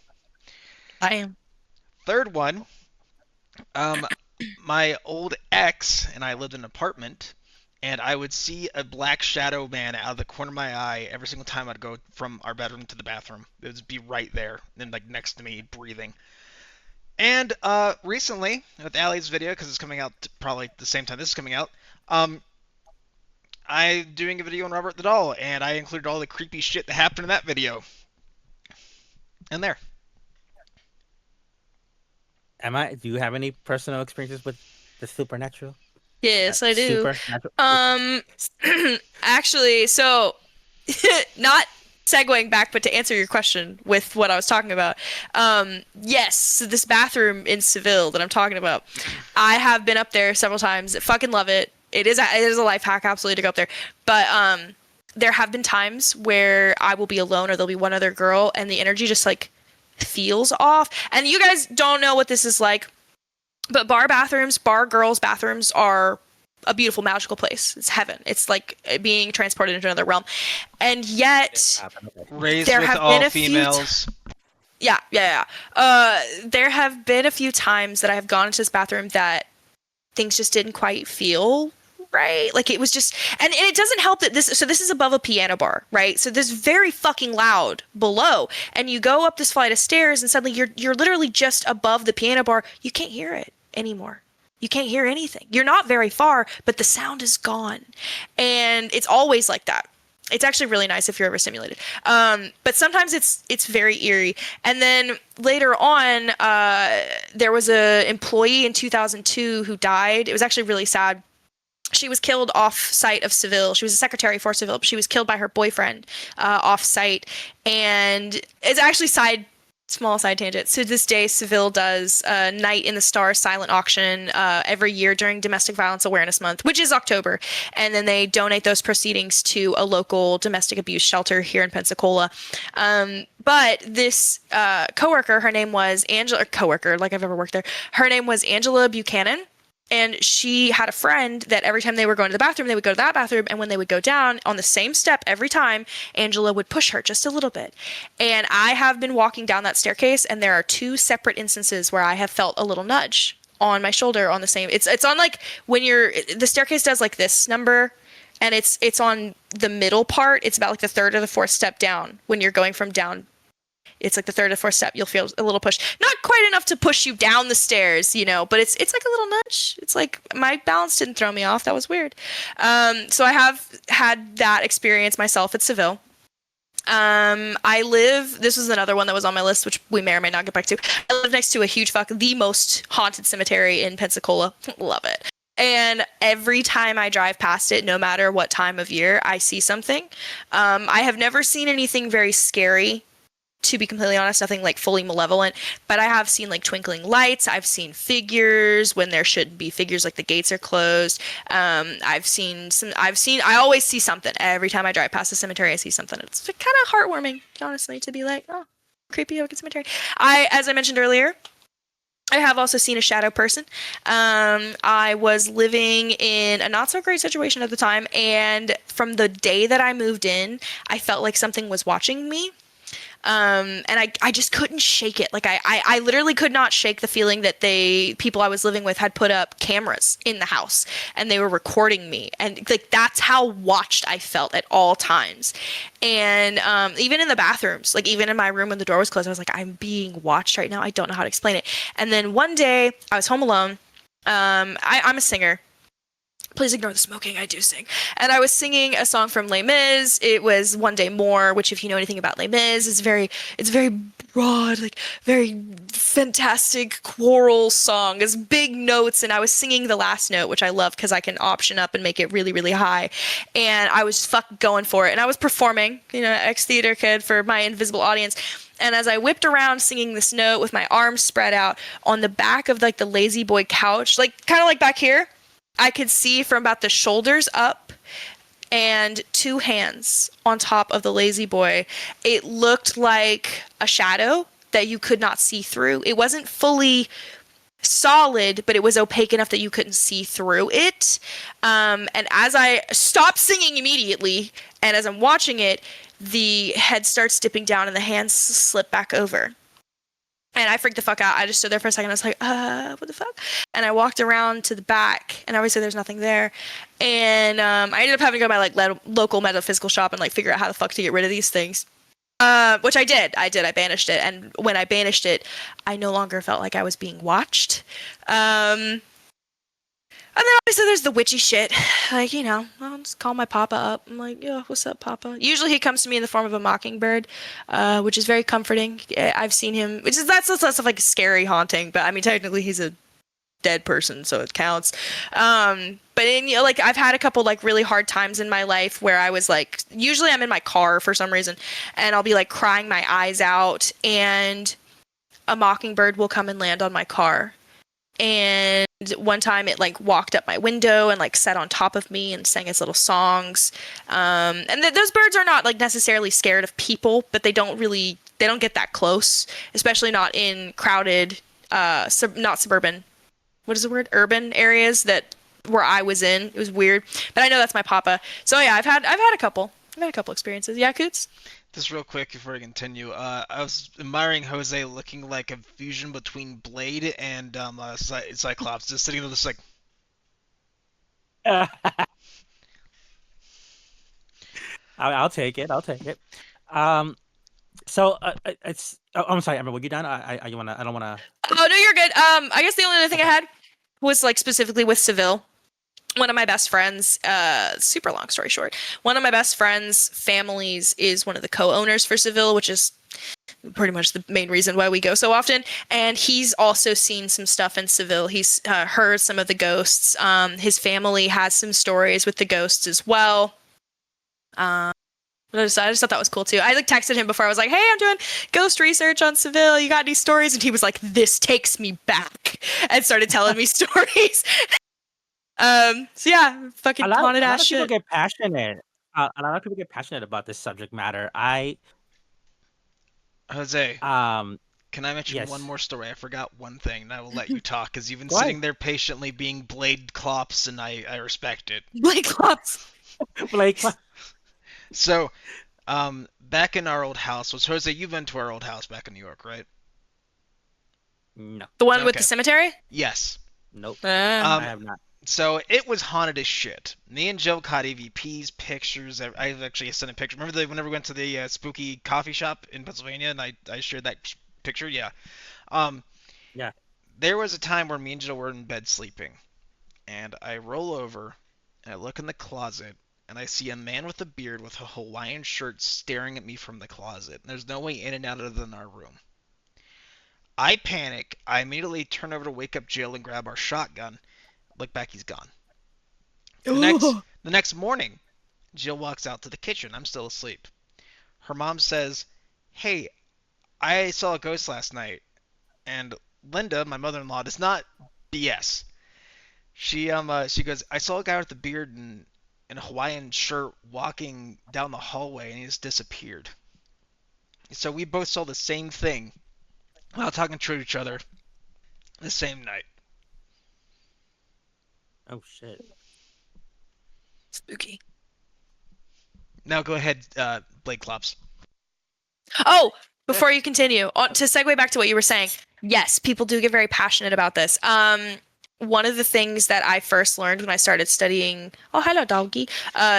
I am. Third one, my old ex and I lived in an apartment, and I would see a black shadow man out of the corner of my eye every single time I'd go from our bedroom to the bathroom. It would be right there, and like next to me, breathing. And recently, with Allie's video, because it's coming out probably the same time this is coming out, I'm doing a video on Robert the Doll, and I included all the creepy shit that happened in that video. And there. Emma, do you have any personal experiences with the supernatural? Yes, I do. Actually, so not segueing back, but to answer your question with what I was talking about, yes, so this bathroom in Seville that I'm talking about, I have been up there several times. I fucking love it. It is a life hack, absolutely, to go up there. But there have been times where I will be alone or there'll be one other girl and the energy just like feels off. And you guys don't know what this is like, but bar girls' bathrooms are a beautiful, magical place. It's heaven. It's like being transported into another realm. And yet, raised there with have all been a females. Yeah. There have been a few times that I have gone into this bathroom that things just didn't quite feel right. Like it was just, and it doesn't help that this is above a piano bar, right? So this very fucking loud below, and you go up this flight of stairs, and suddenly you're literally just above the piano bar. You can't hear it anymore. You can't hear anything. You're not very far, but the sound is gone, and it's always like that. It's actually really nice if you're overstimulated. But sometimes it's very eerie. And then later on, there was a employee in 2002 who died. It was actually really sad. She was killed off site of Seville. She was a secretary for Seville, but she was killed by her boyfriend off site. And it's actually small side tangent. So to this day, Seville does a Night in the Stars silent auction every year during Domestic Violence Awareness Month, which is October. And then they donate those proceedings to a local domestic abuse shelter here in Pensacola. But this coworker, her name was Angela, or coworker, like I've ever worked there, her name was Angela Buchanan. And she had a friend that every time they were going to the bathroom, they would go to that bathroom. And when they would go down on the same step every time, Angela would push her just a little bit. And I have been walking down that staircase, and there are two separate instances where I have felt a little nudge on my shoulder on the same. It's on like when the staircase does like this number, and it's on the middle part. It's about like the third or the fourth step down when you're going from down. It's like the third or fourth step. You'll feel a little push. Not quite enough to push you down the stairs, but it's like a little nudge. It's like my balance didn't throw me off. That was weird. So I have had that experience myself at Seville. This was another one that was on my list, which we may or may not get back to. I live next to the most haunted cemetery in Pensacola. Love it. And every time I drive past it, no matter what time of year, I see something. I have never seen anything very scary, to be completely honest, nothing like fully malevolent, but I have seen like twinkling lights. I've seen figures when there shouldn't be figures, like the gates are closed. I always see something. Every time I drive past the cemetery, I see something. It's kind of heartwarming, honestly, to be like, oh, creepy oak cemetery. As I mentioned earlier, I have also seen a shadow person. I was living in a not so great situation at the time, and from the day that I moved in, I felt like something was watching me. And I just couldn't shake it. Like I literally could not shake the feeling that people I was living with had put up cameras in the house and they were recording me. And like, that's how watched I felt at all times. And, even in the bathrooms, like even in my room when the door was closed, I was like, I'm being watched right now. I don't know how to explain it. And then one day I was home alone. I'm a singer. Please ignore the smoking, I do sing. And I was singing a song from Les Mis. It was One Day More, which if you know anything about Les Mis, it's very broad, like very fantastic choral song. It's big notes, and I was singing the last note, which I love because I can option up and make it really, really high. And I was going for it. And I was performing, ex-theater kid for my invisible audience. And as I whipped around singing this note with my arms spread out on the back of like the lazy boy couch, like kind of like back here, I could see from about the shoulders up and two hands on top of the lazy boy. It looked like a shadow that you could not see through. It wasn't fully solid, but it was opaque enough that you couldn't see through it. And as I stopped singing immediately, and as I'm watching it, the head starts dipping down and the hands slip back over. And I freaked the fuck out. I just stood there for a second. I was like, what the fuck? And I walked around to the back, and obviously there's nothing there. And I ended up having to go to my like local metaphysical shop and like figure out how the fuck to get rid of these things. Which I did. I banished it. And when I banished it, I no longer felt like I was being watched. And then obviously there's the witchy shit. Like, I'll just call my papa up. I'm like, yo, what's up, papa? Usually he comes to me in the form of a mockingbird, which is very comforting. I've seen him, that's stuff like scary haunting, but I mean, technically he's a dead person, so it counts. But like I've had a couple like really hard times in my life where I was like, usually I'm in my car for some reason, and I'll be like crying my eyes out, and a mockingbird will come and land on my car. And one time it like walked up my window and like sat on top of me and sang its little songs. And those birds are not like necessarily scared of people, but they don't get that close, especially not in crowded, not suburban. What is the word? Urban areas where I was in. It was weird, but I know that's my papa. So yeah, I've had a couple. I've had a couple experiences. Yeah, Coots? Just real quick before I continue, I was admiring Jose looking like a fusion between Blade and Cyclops, just sitting there just like, I'll take it. I'll take it. Um, it's. Oh, I'm sorry, Emma. Were you done? I wanna. I don't wanna. Oh no, you're good. I guess the only other thing I Okay. had was like specifically with Seville. One of my best friends, super long story short, one of my best friends' families is one of the co-owners for Seville, which is pretty much the main reason why we go so often. And he's also seen some stuff in Seville. He's heard some of the ghosts. His family has some stories with the ghosts as well. Um, I just thought that was cool too. I like texted him before. I was like, "Hey, I'm doing ghost research on Seville. You got any stories?" And he was like, "This takes me back," and started telling me stories. So yeah, fucking haunted A ass lot of people shit. get passionate. A lot of people get passionate about this subject matter. Jose, Um, can I mention one yes. more story? I forgot one thing, and I will let you talk, because you've been Go ahead. sitting there patiently being Blade Clops, and I respect it. Blake Lots. Blake. So, back in our old house, was Jose, you've been to our old house back in New York, right? No. The one with the Okay. cemetery? Yes. Nope. I Um, have not. so it was haunted as shit. Me and Joe caught EVPs, pictures. I've actually sent a picture. Remember whenever we went to the spooky coffee shop in Pennsylvania, and I shared that picture? Yeah. Um, Yeah. there was a time where me and Joe were in bed sleeping, and I roll over, and I look in the closet, and I see a man with a beard with a Hawaiian shirt staring at me from the closet. And there's no way in and out other than our room. I panic. I immediately turn over to wake up Jill and grab our shotgun. Look back, he's gone. The next Oh. the next morning, Jill walks out to the kitchen. I'm still asleep. Her mom says, "Hey, I saw a ghost last night." And Linda, my mother-in-law, does not BS. She goes, "I saw a guy with a beard and in a Hawaiian shirt walking down the hallway, and he just disappeared." So we both saw the same thing while talking to each other the same night. Oh shit. Spooky. Now go ahead, Blake Klops. Oh, before you continue, to segue back to what you were saying, yes, people do get very passionate about this. One of the things that I first learned when I started studying, oh, hello, doggy,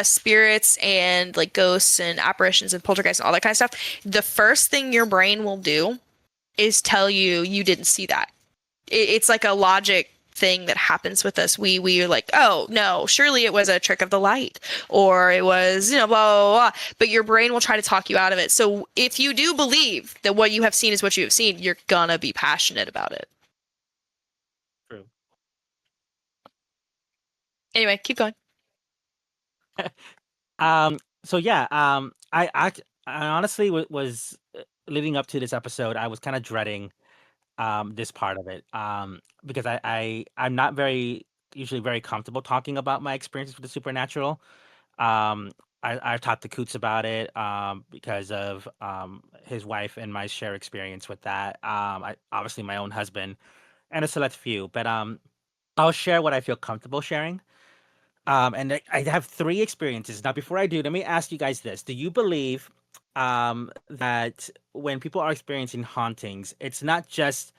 spirits and like ghosts and apparitions and poltergeists and all that kind of stuff, the first thing your brain will do is tell you you didn't see that. It's like a logic thing that happens with us. We are like, oh no, surely it was a trick of the light, or it was, blah, blah, blah. But your brain will try to talk you out of it. So if you do believe that what you have seen is what you have seen, you're gonna be passionate about it. True. Anyway, keep going. So yeah. I honestly was leading up to this episode. I was kind of dreading this part of it because I'm not very usually very comfortable talking about my experiences with the supernatural. Um, I've talked to Coots about it because of his wife and my shared experience with that. I obviously my own husband and a select few, but I'll share what I feel comfortable sharing. And I have three experiences. Now, before I do, let me ask you guys this: do you believe that when people are experiencing hauntings, it's not just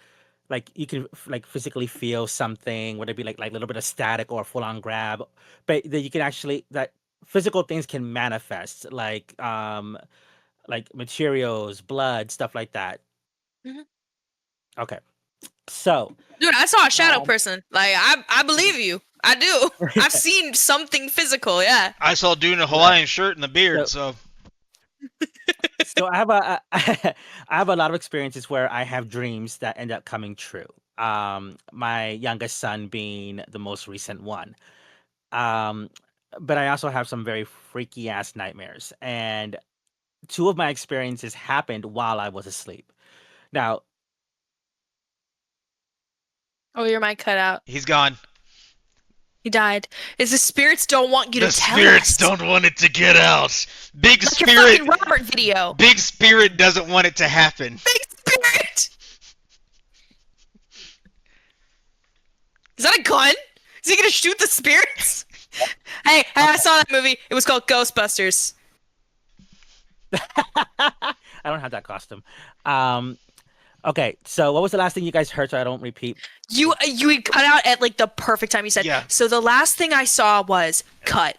like you can like physically feel something, whether it be like a little bit of static or a full on grab, but that you can actually that physical things can manifest like materials, blood, stuff like that. Mhm. Okay, so Dude, I saw a shadow um, person. Like I believe you. I do. I've seen something physical. Yeah. I saw a dude in a right. Hawaiian shirt and a beard, So so so I have I have a lot of experiences where I have dreams that end up coming true. My youngest son being the most recent one. Um, but I also have some very freaky ass nightmares, and two of my experiences happened while I was asleep. Now, Oh, your mic cut out. he's gone. He died. Is the spirits don't want you to The tell spirits us. don't want it to get out. Big Like your spirit, fucking Robert video. big spirit doesn't want it to happen. Big spirit. Is that a gun? Is he gonna shoot the spirits? Hey, I saw that movie. It was called Ghostbusters. I don't have that costume. Um, okay, so what was the last thing you guys heard so I don't repeat? You cut out at like the perfect time. You said, Yeah. so the last thing I saw was cut.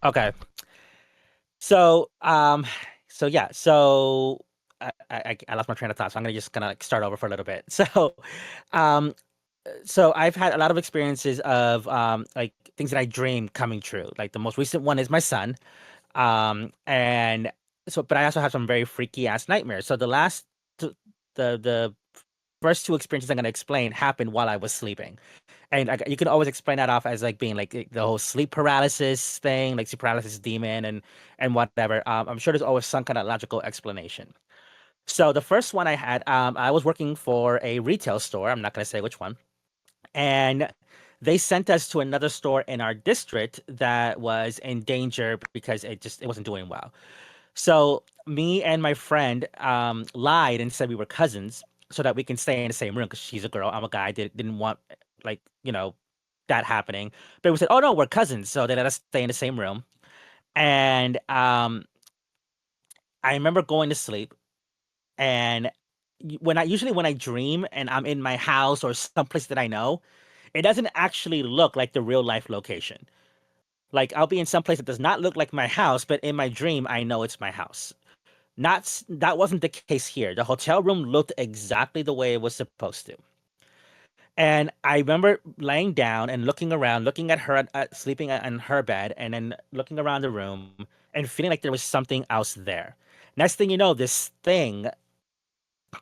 Okay. So, yeah, so I lost my train of thought, so I'm gonna just gonna like start over for a little bit. Um, so I've had a lot of experiences of like things that I dream coming true. Like the most recent one is my son. And so, but I also have some very freaky ass nightmares. So th- the first two experiences I'm gonna explain happened while I was sleeping. And you can always explain that off as like being like the whole sleep paralysis thing, like sleep paralysis demon and whatever. I'm sure there's always some kind of logical explanation. So the first one I had, I was working for a retail store. I'm not going to say which one, and they sent us to another store in our district that was in danger because it wasn't doing well. So me and my friend lied and said we were cousins so that we can stay in the same room because she's a girl, I'm a guy. Didn't want like that happening, but we said, "Oh no, we're cousins," so they let us stay in the same room. And I remember going to sleep, and when I dream and I'm in my house or someplace that I know, it doesn't actually look like the real life location. Like I'll be in some place that does not look like my house, but in my dream I know it's my house. That wasn't the case here. The hotel room looked exactly the way it was supposed to. And I remember laying down and looking around, looking at her sleeping in her bed, and then looking around the room and feeling like there was something else there. Next thing you know, this thing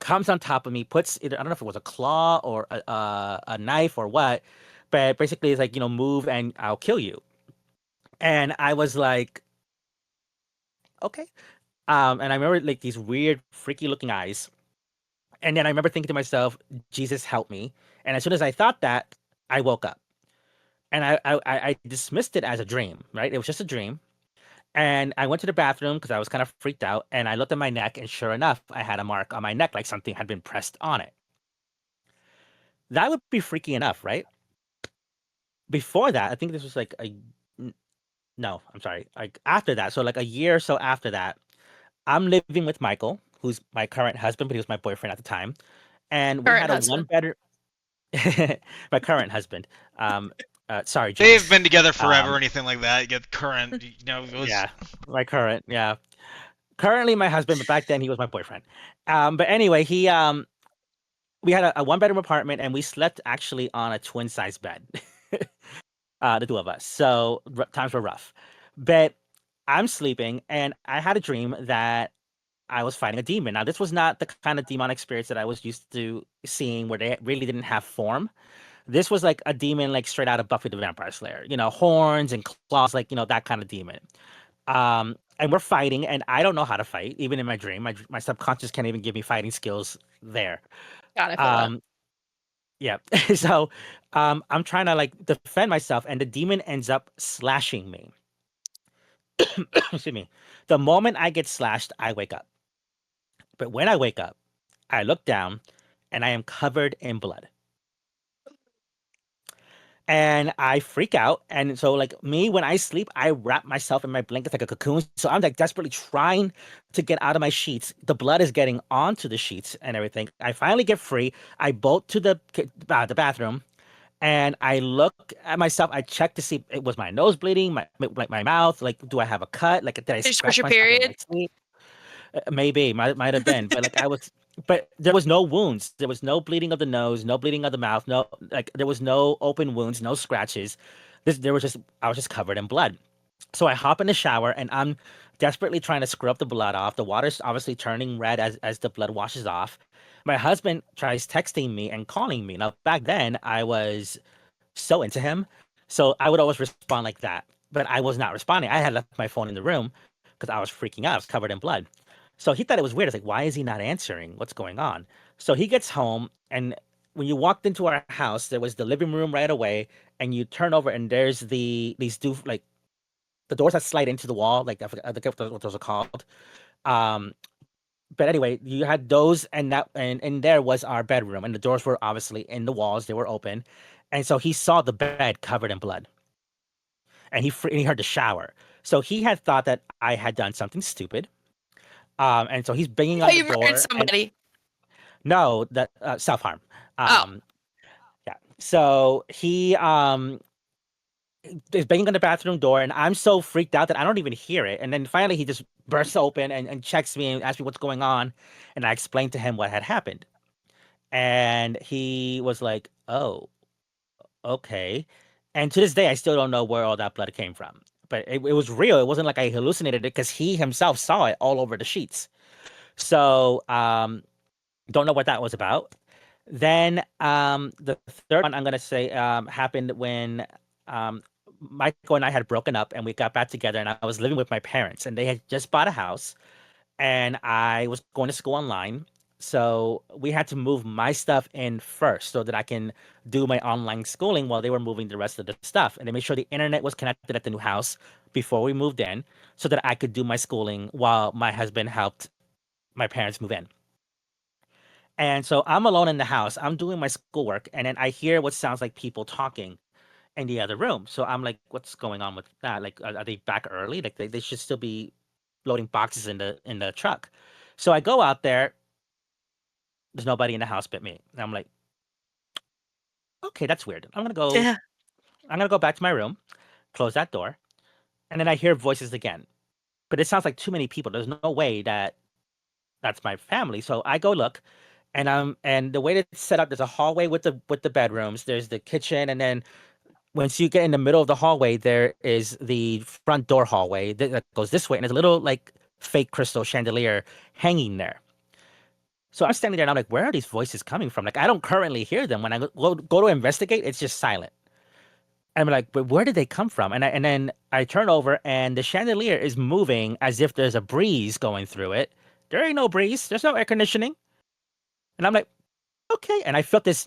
comes on top of me, puts either I don't know if it was a claw or a knife or what, but basically it's like move and I'll kill you. And I was like, okay. And I remember like these weird, freaky looking eyes. And then I remember thinking to myself, Jesus help me. And as soon as I thought that, I woke up. And I dismissed it as a dream, right? It was just a dream. And I went to the bathroom because I was kind of freaked out. And I looked at my neck, and sure enough, I had a mark on my neck, like something had been pressed on it. That would be freaky enough, right? Before that, I think this was like n- no, I'm sorry, like after that. So like a year or so after that, I'm living with Michael, who's my current husband, but he was my boyfriend at the time. And we Current had a one husband. bedroom. My current husband. Um, sorry, They've Jinx. been together forever or Um, anything like that. You get current, it was yeah, my current. Yeah, currently my husband, but back then he was my boyfriend. But anyway, we had a one bedroom apartment, and we slept actually on a twin size bed, the two of us. So times were rough, but I'm sleeping, and I had a dream that I was fighting a demon. Now, this was not the kind of demonic spirits that I was used to seeing, where they really didn't have form. This was like a demon, like straight out of Buffy the Vampire Slayer. Horns and claws, like that kind of demon. And we're fighting, and I don't know how to fight, even in my dream. My subconscious can't even give me fighting skills there. God, I feel that. Um, yeah. So, I'm trying to like defend myself, and the demon ends up slashing me. Excuse me. The moment I get slashed, I wake up. But when I wake up, I look down, and I am covered in blood. And I freak out. And so, like me, when I sleep, I wrap myself in my blankets like a cocoon. So I'm like desperately trying to get out of my sheets. The blood is getting onto the sheets and everything. I finally get free. I bolt to the bathroom, and I look at myself. I check to see was my nose bleeding, like my mouth. Like, do I have a cut? Like, did I Did you push scratch your myself in my period? sleep? Maybe might have been, but but there was no wounds. There was no bleeding of the nose, no bleeding of the mouth, no like there was no open wounds, no scratches. There was just I was just covered in blood. So I hop in the shower and I'm desperately trying to scrub the blood off. The water's obviously turning red as the blood washes off. My husband tries texting me and calling me. Now back then I was so into him, so I would always respond like that. But I was not responding. I had left my phone in the room because I was freaking out. I was covered in blood. So he thought it was weird. I was like, why is he not answering? What's going on? So he gets home, and when you walked into our house, there was the living room right away, and you turn over, and there's these two like the doors that slide into the wall, like I forget what those are called. Um, but anyway, you had those, and there was our bedroom, and the doors were obviously in the walls; they were open, and so he saw the bed covered in blood, and he heard the shower. So he had thought that I had done something stupid, And so he's banging Oh, on the you murdered door, and somebody. no, that self harm. Oh, Yeah. So he is banging on the bathroom door, and I'm so freaked out that I don't even hear it. And then finally, he just bursts open and checks me and asks me what's going on, and I explained to him what had happened, and he was like, "Oh, okay." And to this day, I still don't know where all that blood came from. But it was real. It wasn't like I hallucinated it because he himself saw it all over the sheets. So don't know what that was about. Then the third one I'm gonna say happened when um, Michael and I had broken up and we got back together, and I was living with my parents, and they had just bought a house, and I was going to school online. So we had to move my stuff in first so that I can do my online schooling while they were moving the rest of the stuff. And they made sure the internet was connected at the new house before we moved in so that I could do my schooling while my husband helped my parents move in. And so I'm alone in the house. I'm doing my schoolwork, and then I hear what sounds like people talking in the other room. So I'm like, "What's going on with that? Like, are they back early? Like, they should still be loading boxes in the truck." So I go out there. There's nobody in the house but me. And I'm like, "Okay, that's weird. yeah. I'm gonna go back to my room, close that door, and then I hear voices again. But it sounds like too many people. There's no way that that's my family. So I go look, and the way that it's set up, there's a hallway with the bedrooms. There's the kitchen, and then once you get in the middle of the hallway, there is the front door hallway that goes this way, and there's a little like fake crystal chandelier hanging there. So I'm standing there and I'm like, where are these voices coming from? Like, I don't currently hear them. When I go to investigate, it's just silent. I'm like, but where did they come from? And then I turn over and the chandelier is moving as if there's a breeze going through it. There ain't no breeze. There's no air conditioning. And I'm like, okay. And I felt this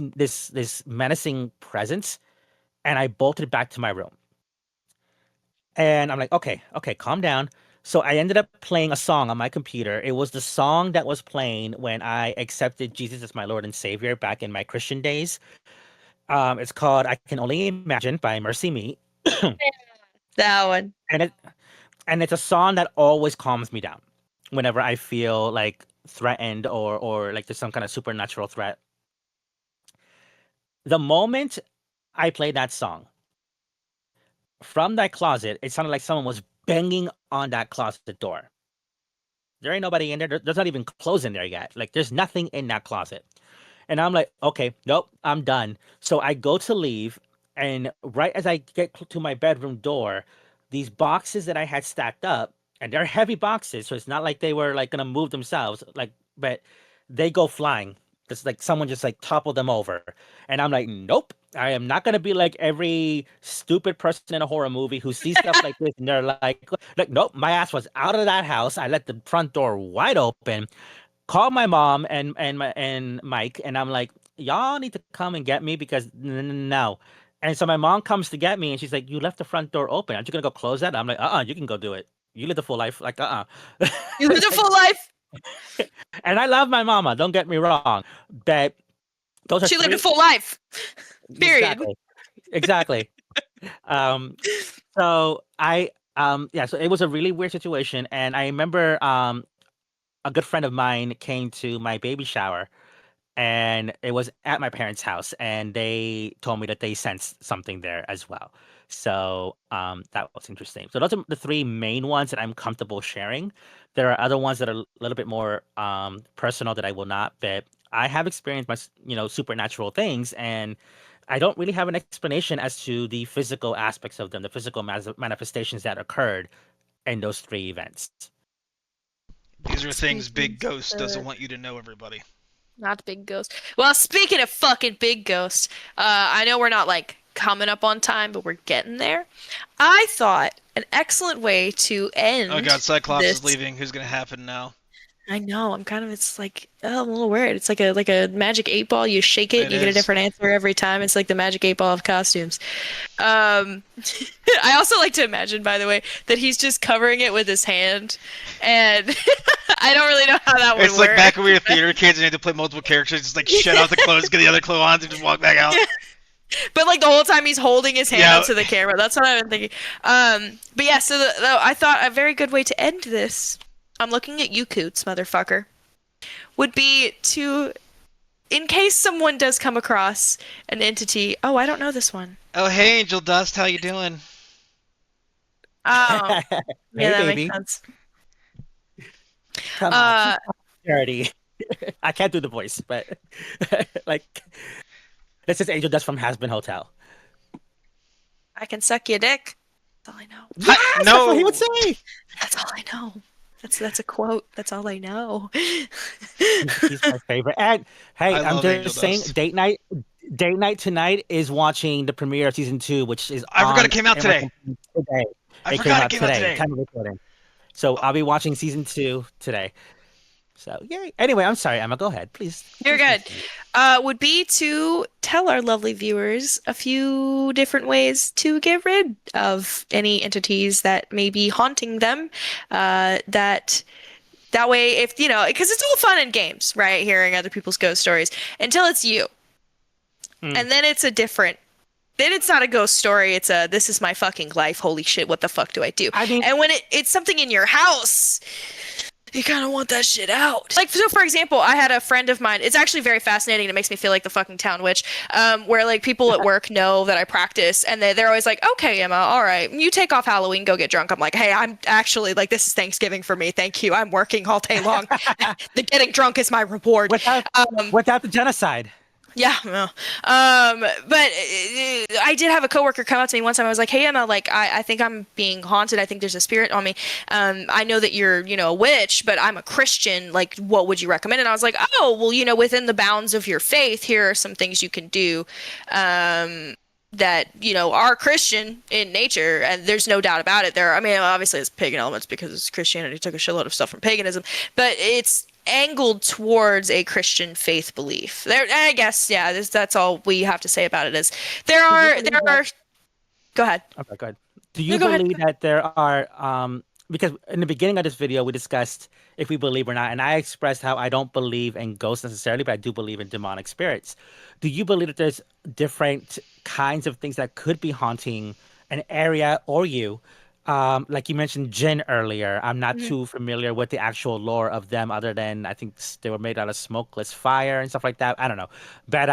menacing presence, and I bolted back to my room. And I'm like, okay, okay, calm down. So I ended up playing a song on my computer. It was the song that was playing when I accepted Jesus as my Lord and Savior back in my Christian days. It's called "I Can Only Imagine" by Mercy Me, That one. and it's a song that always calms me down whenever I feel like threatened or like there's some kind of supernatural threat. The moment I played that song from that closet, it sounded like someone was banging on that closet door. There ain't nobody in there. There's not even clothes in there yet. Like there's nothing in that closet. And I'm like, okay, nope, I'm done. So I go to leave, and right as I get to my bedroom door, these boxes that I had stacked up, and they're heavy boxes, so it's not like they were like gonna move themselves, like, but they go flying. It's like someone just like toppled them over, and I'm like, nope, I am not gonna be like every stupid person in a horror movie who sees stuff like this, and they're like, nope, my ass was out of that house. I let the front door wide open, called my mom and Mike, and I'm like, y'all need to come and get me because no. And so my mom comes to get me, and she's like, "You left the front door open. Aren't you gonna go close that?" I'm like, You can go do it. You live the full life, like You lived a full life. And I love my mama. Don't get me wrong, but those are She lived a three full life. Period. exactly, exactly. Um, so yeah, so it was a really weird situation, and I remember a good friend of mine came to my baby shower, and it was at my parents' house, and they told me that they sensed something there as well. So that was interesting. So those are the three main ones that I'm comfortable sharing. There are other ones that are a little bit more personal that I will not, but I have experienced supernatural things, and I don't really have an explanation as to the physical aspects of them, the physical manifestations that occurred in those three events. These are things Speaking Big Ghost doesn't of want you to know, everybody. not big ghost. Well, speaking of fucking big ghost, I know we're not like coming up on time, but we're getting there. I thought an excellent way to Oh god, end Cyclops is this. leaving. Who's gonna happen now? I know, I'm kind of, it's like, oh, I'm a little weird. It's like a magic eight ball. You shake it, It you get a is. different answer every time. It's like the magic eight ball of costumes. Um, I also like to imagine, by the way, that he's just covering it with his hand, and I don't really know how that would It's like work. back when we were theater kids and you had to play multiple characters, just like shut out the clothes, get the other clothes on, and just walk back out. But like the whole time he's holding his hand Yeah. up to the camera. That's what I've been thinking. But yeah, so I thought a very good way to end this I'm looking at you, Coots, motherfucker, would be to, in case someone does come across an entity. Oh, I don't know this one. Oh, hey, Angel Dust, how you doing? Oh, yeah, Hey, that makes baby. sense. Come on. Uh, Dirty. I can't do the voice, but like this is Angel Dust from Has Been Hotel. I can suck your dick. That's all I know. Hi, Yes, that's what he would no. say. That's all I know. That's a quote. That's all I know. He's my favorite. And hey, I I'm love Angel just saying, Dust. date night tonight is watching the premiere of season 2, which is I forgot it on came out Amazon today. today. I It came forgot it out came out today, today. time of recording. So Oh, I'll be watching season 2 today. So yay. Anyway, I'm sorry, Emma. Go ahead, please. You're Please good. continue. Would be to tell our lovely viewers a few different ways to get rid of any entities that may be haunting them. That way, if you know, because it's all fun and games, right? Hearing other people's ghost stories until it's you, Hmm. and then it's a different. Then it's not a ghost story. It's a this is my fucking life. Holy shit, what the fuck do I do? I mean, And when it's something in your house, you kind of want that shit out. Like, so for example, I had a friend of mine. It's actually very fascinating. It makes me feel like the fucking town witch. Where like people at work know that I practice, and they're always like, "Okay, Emma, all right, you take off Halloween, go get drunk." I'm like, "Hey, I'm actually like this is Thanksgiving for me. Thank you. I'm working all day long. The getting drunk is my reward." without Um, without the genocide. yeah, no. But I did have a coworker come up to me one time. I was like, "Hey, Emma, like, I think I'm being haunted. I think there's a spirit on me. I know that you're, a witch, but I'm a Christian. Like, what would you recommend?" And I was like, "Oh, well, within the bounds of your faith, here are some things you can do, that, are Christian in nature. And there's no doubt about it. I mean, obviously it's pagan elements because Christianity took a shitload of stuff from paganism, but it's angled towards a Christian faith belief. There, I guess, yeah. That's all we have to say about it. Is there Do you are believe there that? are. Go ahead. Okay, good. Do No, you go ahead. believe that there are because in the beginning of this video we discussed if we believe or not, and I expressed how I don't believe in ghosts necessarily, but I do believe in demonic spirits. Do you believe that there's different kinds of things that could be haunting an area or you? Like you mentioned jinn earlier. I'm not Mhm. too familiar with the actual lore of them other than I think they were made out of smokeless fire and stuff like that. I don't know. But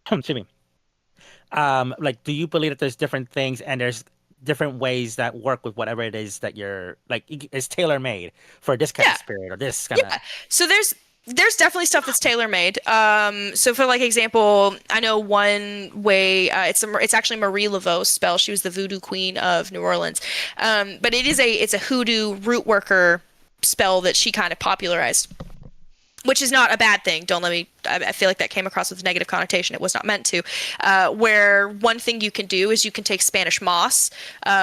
excuse me. Like, do you believe that there's different things and there's different ways that work with whatever it is that you're like is tailor made for this kind of Yeah. spirit or this kind of Yeah. So there's definitely stuff that's tailor made. So for like example, I know one way. It's actually Marie Laveau's spell. She was the voodoo queen of New Orleans. But it's a hoodoo root worker spell that she kind of popularized, which is not a bad thing. Don't let me. I feel like that came across with a negative connotation. It was not meant to. Where one thing you can do is you can take Spanish moss,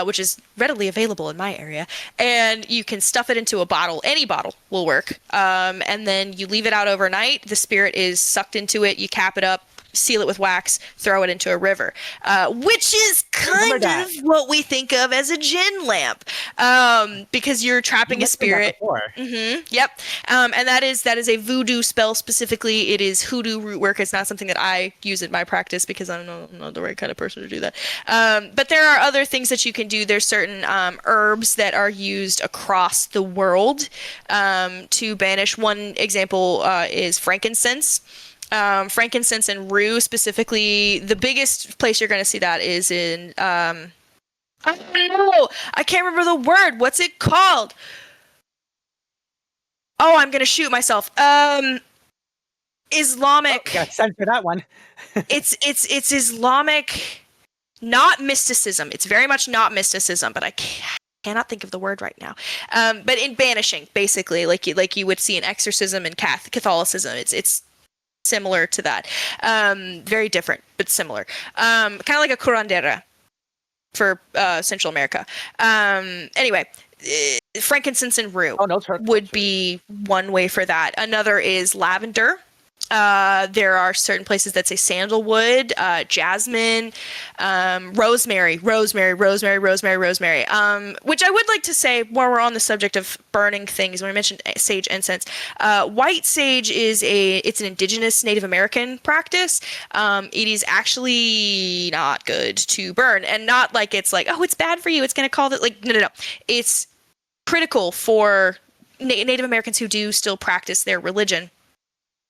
which is readily available in my area, and you can stuff it into a bottle. Any bottle will work. And then you leave it out overnight. The spirit is sucked into it. You cap it up, seal it with wax, throw it into a river, which is I remember kind that. of what we think of as a gin lamp, because you're You trapping a mentioned that spirit. before. Yep. And that is a voodoo spell specifically. It is hoodoo root work. It's not something that I use in my practice because I'm not the right kind of person to do that. But there are other things that you can do. There's certain herbs that are used across the world to banish. One example is frankincense. Frankincense and rue specifically. The biggest place you're going to see that is in. I don't know. I can't remember the word. What's it called? Oh, I'm gonna shoot myself. Oh, Islamic. gotta censor that one. It's Islamic, not mysticism. It's very much not mysticism, but I cannot think of the word right now. But in banishing, basically, like you would see in exorcism and Catholicism, it's similar to that. Very different, but similar. Kind of like a curandera for Central America. Anyway, frankincense and rue Oh no, it's her would culture. be one way for that. Another is lavender. There are certain places that say sandalwood, jasmine, rosemary. Which I would like to say while we're on the subject of burning things, when we mentioned sage incense, white sage it's an indigenous Native American practice. It is actually not good to burn, and not like it's like, oh, it's bad for you. It's gonna call it like no. It's critical for Native Americans who do still practice their religion.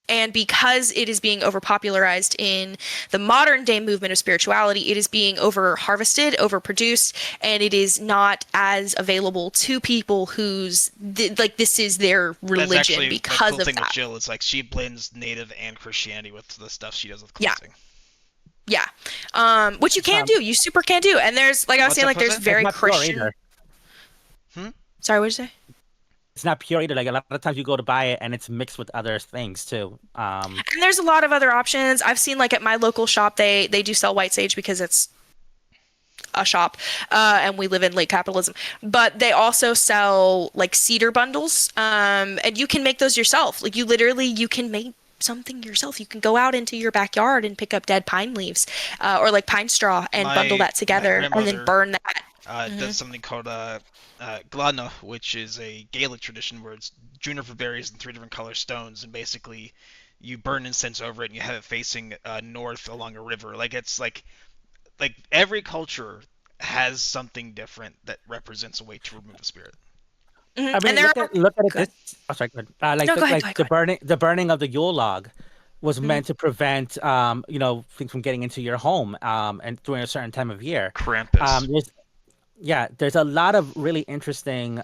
And because it is being overpopularized in the modern day movement of spirituality, it is being over harvested, overproduced, and it is not as available to people whose like this is their That's religion actually a cool because of thing with that. Jill. It's like she blends native and Christianity with the stuff she does with Yeah. cleansing. Yeah. Which you can Um, do. You super can do. And there's like I was What's saying, up, like there's Jose? it's very not pure Christian. either. Hmm? Sorry, what did you say? It's not pure either. Like a lot of times you go to buy it and it's mixed with other things too. And there's a lot of other options. I've seen like at my local shop they do sell white sage because it's a shop, and we live in late capitalism. But they also sell like cedar bundles, and you can make those yourself. Like you can make something yourself. You can go out into your backyard and pick up dead pine leaves, or like pine straw, and bundle My that my together, and then grandmother burn that. does Hmm. something called glana, which is a Gaelic tradition where it's juniper berries and three different color stones, and basically you burn incense over it and you have it facing north along a river. Like every culture has something different that represents a way to remove a spirit. Hmm. I And mean, there are look at it good. this. Oh, sorry, go ahead. Like No, go ahead, go like ahead, go the burning of the Yule log was ahead. meant to prevent things from getting into your home and during a certain time of year. Krampus. There's yeah, there's a lot of really interesting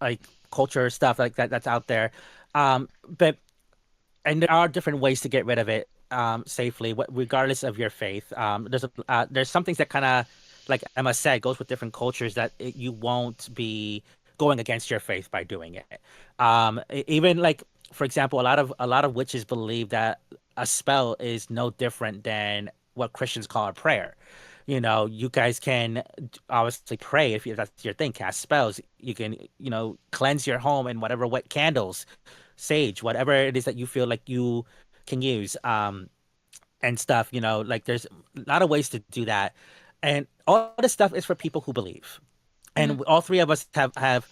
like culture stuff like that that's out there. But and there are different ways to get rid of it safely, regardless of your faith. There's some things that kind of, like Emma said, goes with different cultures that you won't be going against your faith by doing it. Even like, for example, a lot of witches believe that a spell is no different than what Christians call a prayer. You guys can obviously pray if that's your thing, cast spells. You can, cleanse your home and whatever wet candles, sage, whatever it is that you feel like you can use, and stuff. Like there's a lot of ways to do that, and all this stuff is for people who believe. Hmm. And all three of us have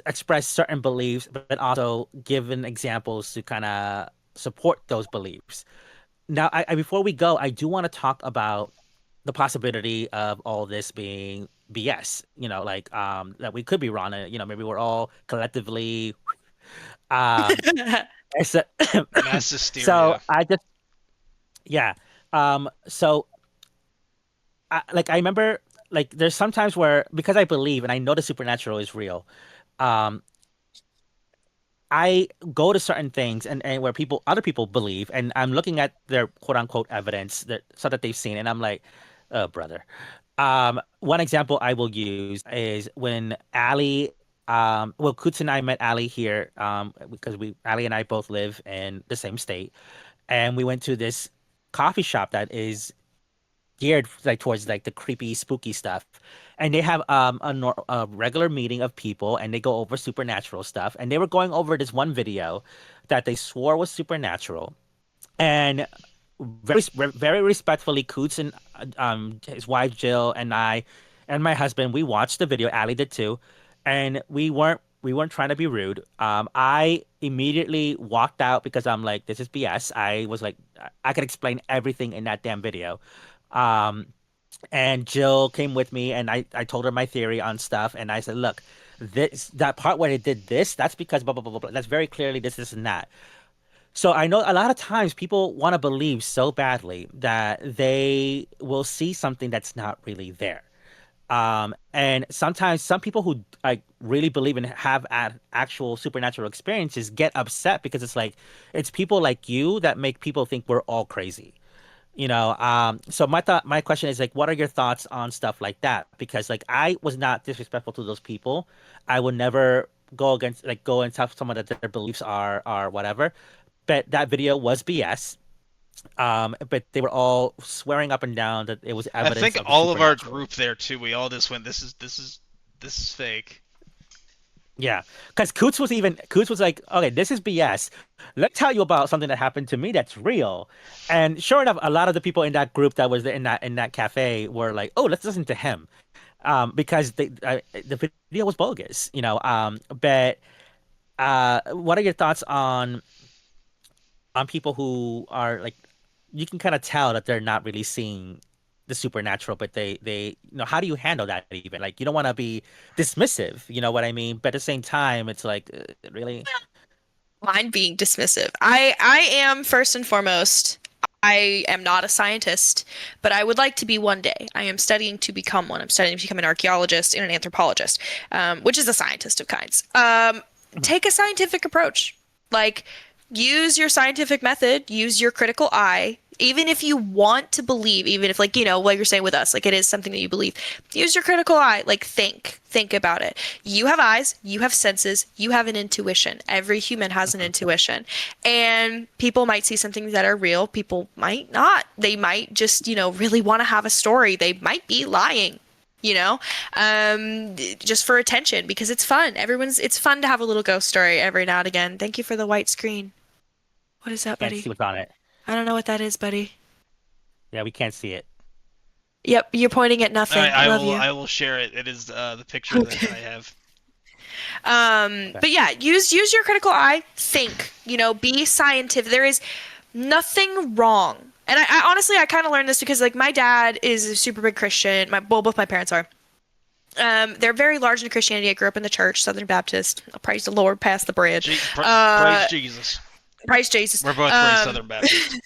expressed certain beliefs, but also given examples to kind of support those beliefs. Now, before we go, I do want to talk about the possibility of all this being BS. Like that we could be wrong. Maybe we're all collectively um so, Mass so hysteria. I just yeah. So I remember, like, there's sometimes where, because I believe and I know the supernatural is real, um, I go to certain things and where other people believe, and I'm looking at their quote unquote evidence that so that they've seen, and I'm like, oh brother. One example I will use is when Ali, well, Kutz and I met Ali here, because Ali and I both live in the same state, and we went to this coffee shop that is geared like towards like the creepy, spooky stuff. And they have a regular meeting of people, and they go over supernatural stuff. And they were going over this one video that they swore was supernatural. And very respectfully, Coots and his wife Jill and I and my husband, we watched the video. Ali did too, and we weren't trying to be rude. I immediately walked out because I'm like, this is BS. I was like, I could explain everything in that damn video. Um, and Jill came with me, and I told her my theory on stuff, and I said, look, that part where it did this, that's because blah blah blah blah blah. That's very clearly this and that. So I know a lot of times people want to believe so badly that they will see something that's not really there. And sometimes some people who like really believe and have actual supernatural experiences get upset because it's like it's people like you that make people think we're all crazy. So my question is like, what are your thoughts on stuff like that? Because like I was not disrespectful to those people. I would never go and tell someone that their beliefs are whatever. But that video was BS. But they were all swearing up and down that it was I evidence think of the all of our supernatural. group there too. We all just went, this is fake. Yeah, because Coots was like, okay, this is BS. Let's tell you about something that happened to me that's real. And sure enough, a lot of the people in that group that was there in that cafe were like, oh, let's listen to him, because the video was bogus. But what are your thoughts on people who are like, you can kind of tell that they're not really seeing the supernatural, but they how do you handle that even? Like you don't want to be dismissive, you know what I mean? But at the same time, it's like really. Mind being dismissive. I am first and foremost, I am not a scientist, but I would like to be one day. I am studying to become one. I'm studying to become an archaeologist and an anthropologist, which is a scientist of kinds. Take a scientific approach. Like, use your scientific method, use your critical eye. Even if you want to believe, even if, like, what you're saying with us, like, it is something that you believe, use your critical eye. Like, think about it. You have eyes, you have senses, you have an intuition. Every human has an intuition. And people might see some things that are real, people might not. They might just, really want to have a story. They might be lying, you know, just for attention because it's fun. It's fun to have a little ghost story every now and again. Thank you for the white screen. What is that, Can't buddy? see what's on it. I don't know what that is, buddy. Yeah, we can't see it. Yep, you're pointing at All nothing. right, I love you. I will share it. It is the picture that Okay. I have. Okay. But yeah, use your critical eye. Think. Be scientific. There is nothing wrong. And I honestly, I kind of learned this because like my dad is a super big Christian. Both my parents are. They're very large into Christianity. I grew up in the church, Southern Baptist. Praise the Lord, pass the bread. Praise Jesus. Praise Jesus. We're both pretty Southern Baptist.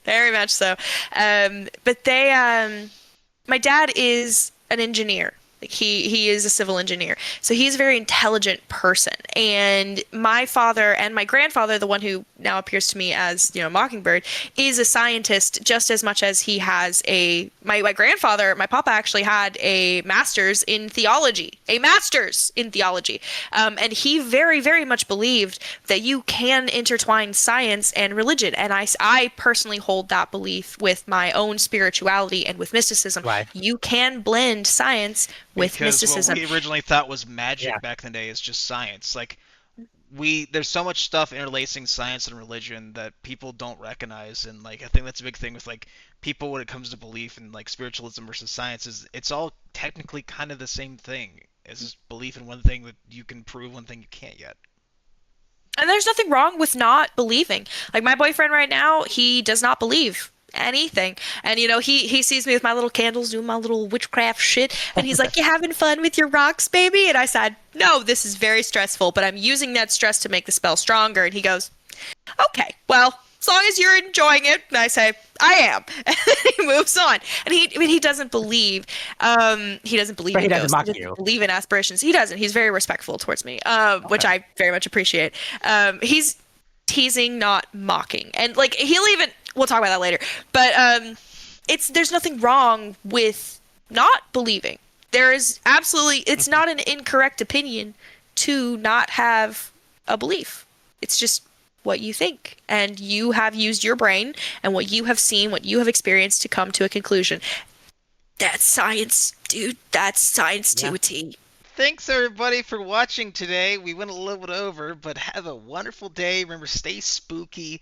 Very much so. But my dad is an engineer. Like he is a civil engineer. So he's a very intelligent person. And my father and my grandfather, the one who now appears to me as, Mockingbird, is a scientist just as much as he has my grandfather, my papa actually had a master's in theology, and he very, very much believed that you can intertwine science and religion. And I personally hold that belief with my own spirituality and with mysticism. Right. You can blend science with Because mysticism. what we originally thought was magic Yeah. back in the day is just science. Like there's so much stuff interlacing science and religion that people don't recognize, and like I think that's a big thing with like people when it comes to belief and like spiritualism versus science is it's all technically kind of the same thing. It's just belief in one thing that you can prove, one thing you can't yet. And there's nothing wrong with not believing. Like my boyfriend right now, he does not believe anything. And he sees me with my little candles doing my little witchcraft shit and he's like, "You having fun with your rocks, baby?" And I said, "No, this is very stressful, but I'm using that stress to make the spell stronger." And he goes, "Okay, well, as long as you're enjoying it." And I say, "I am." And he moves on. And he doesn't believe he doesn't believe But he in doesn't ghosts. mock He doesn't you. believe in aspirations. He doesn't. He's very respectful towards me, which Okay. I very much appreciate. He's teasing, not mocking. And like he'll even we'll talk about that later. But there's nothing wrong with not believing. There is absolutely it's not an incorrect opinion to not have a belief. It's just what you think. And you have used your brain and what you have seen, what you have experienced to come to a conclusion. That's science, dude. That's science to Yeah. a T. Thanks everybody for watching today. We went a little bit over, but have a wonderful day. Remember, stay spooky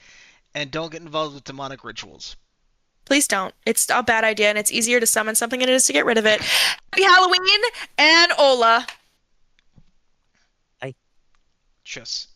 and don't get involved with demonic rituals. Please don't. It's a bad idea and it's easier to summon something than it is to get rid of it. Happy Halloween and Ola. I Tschüss.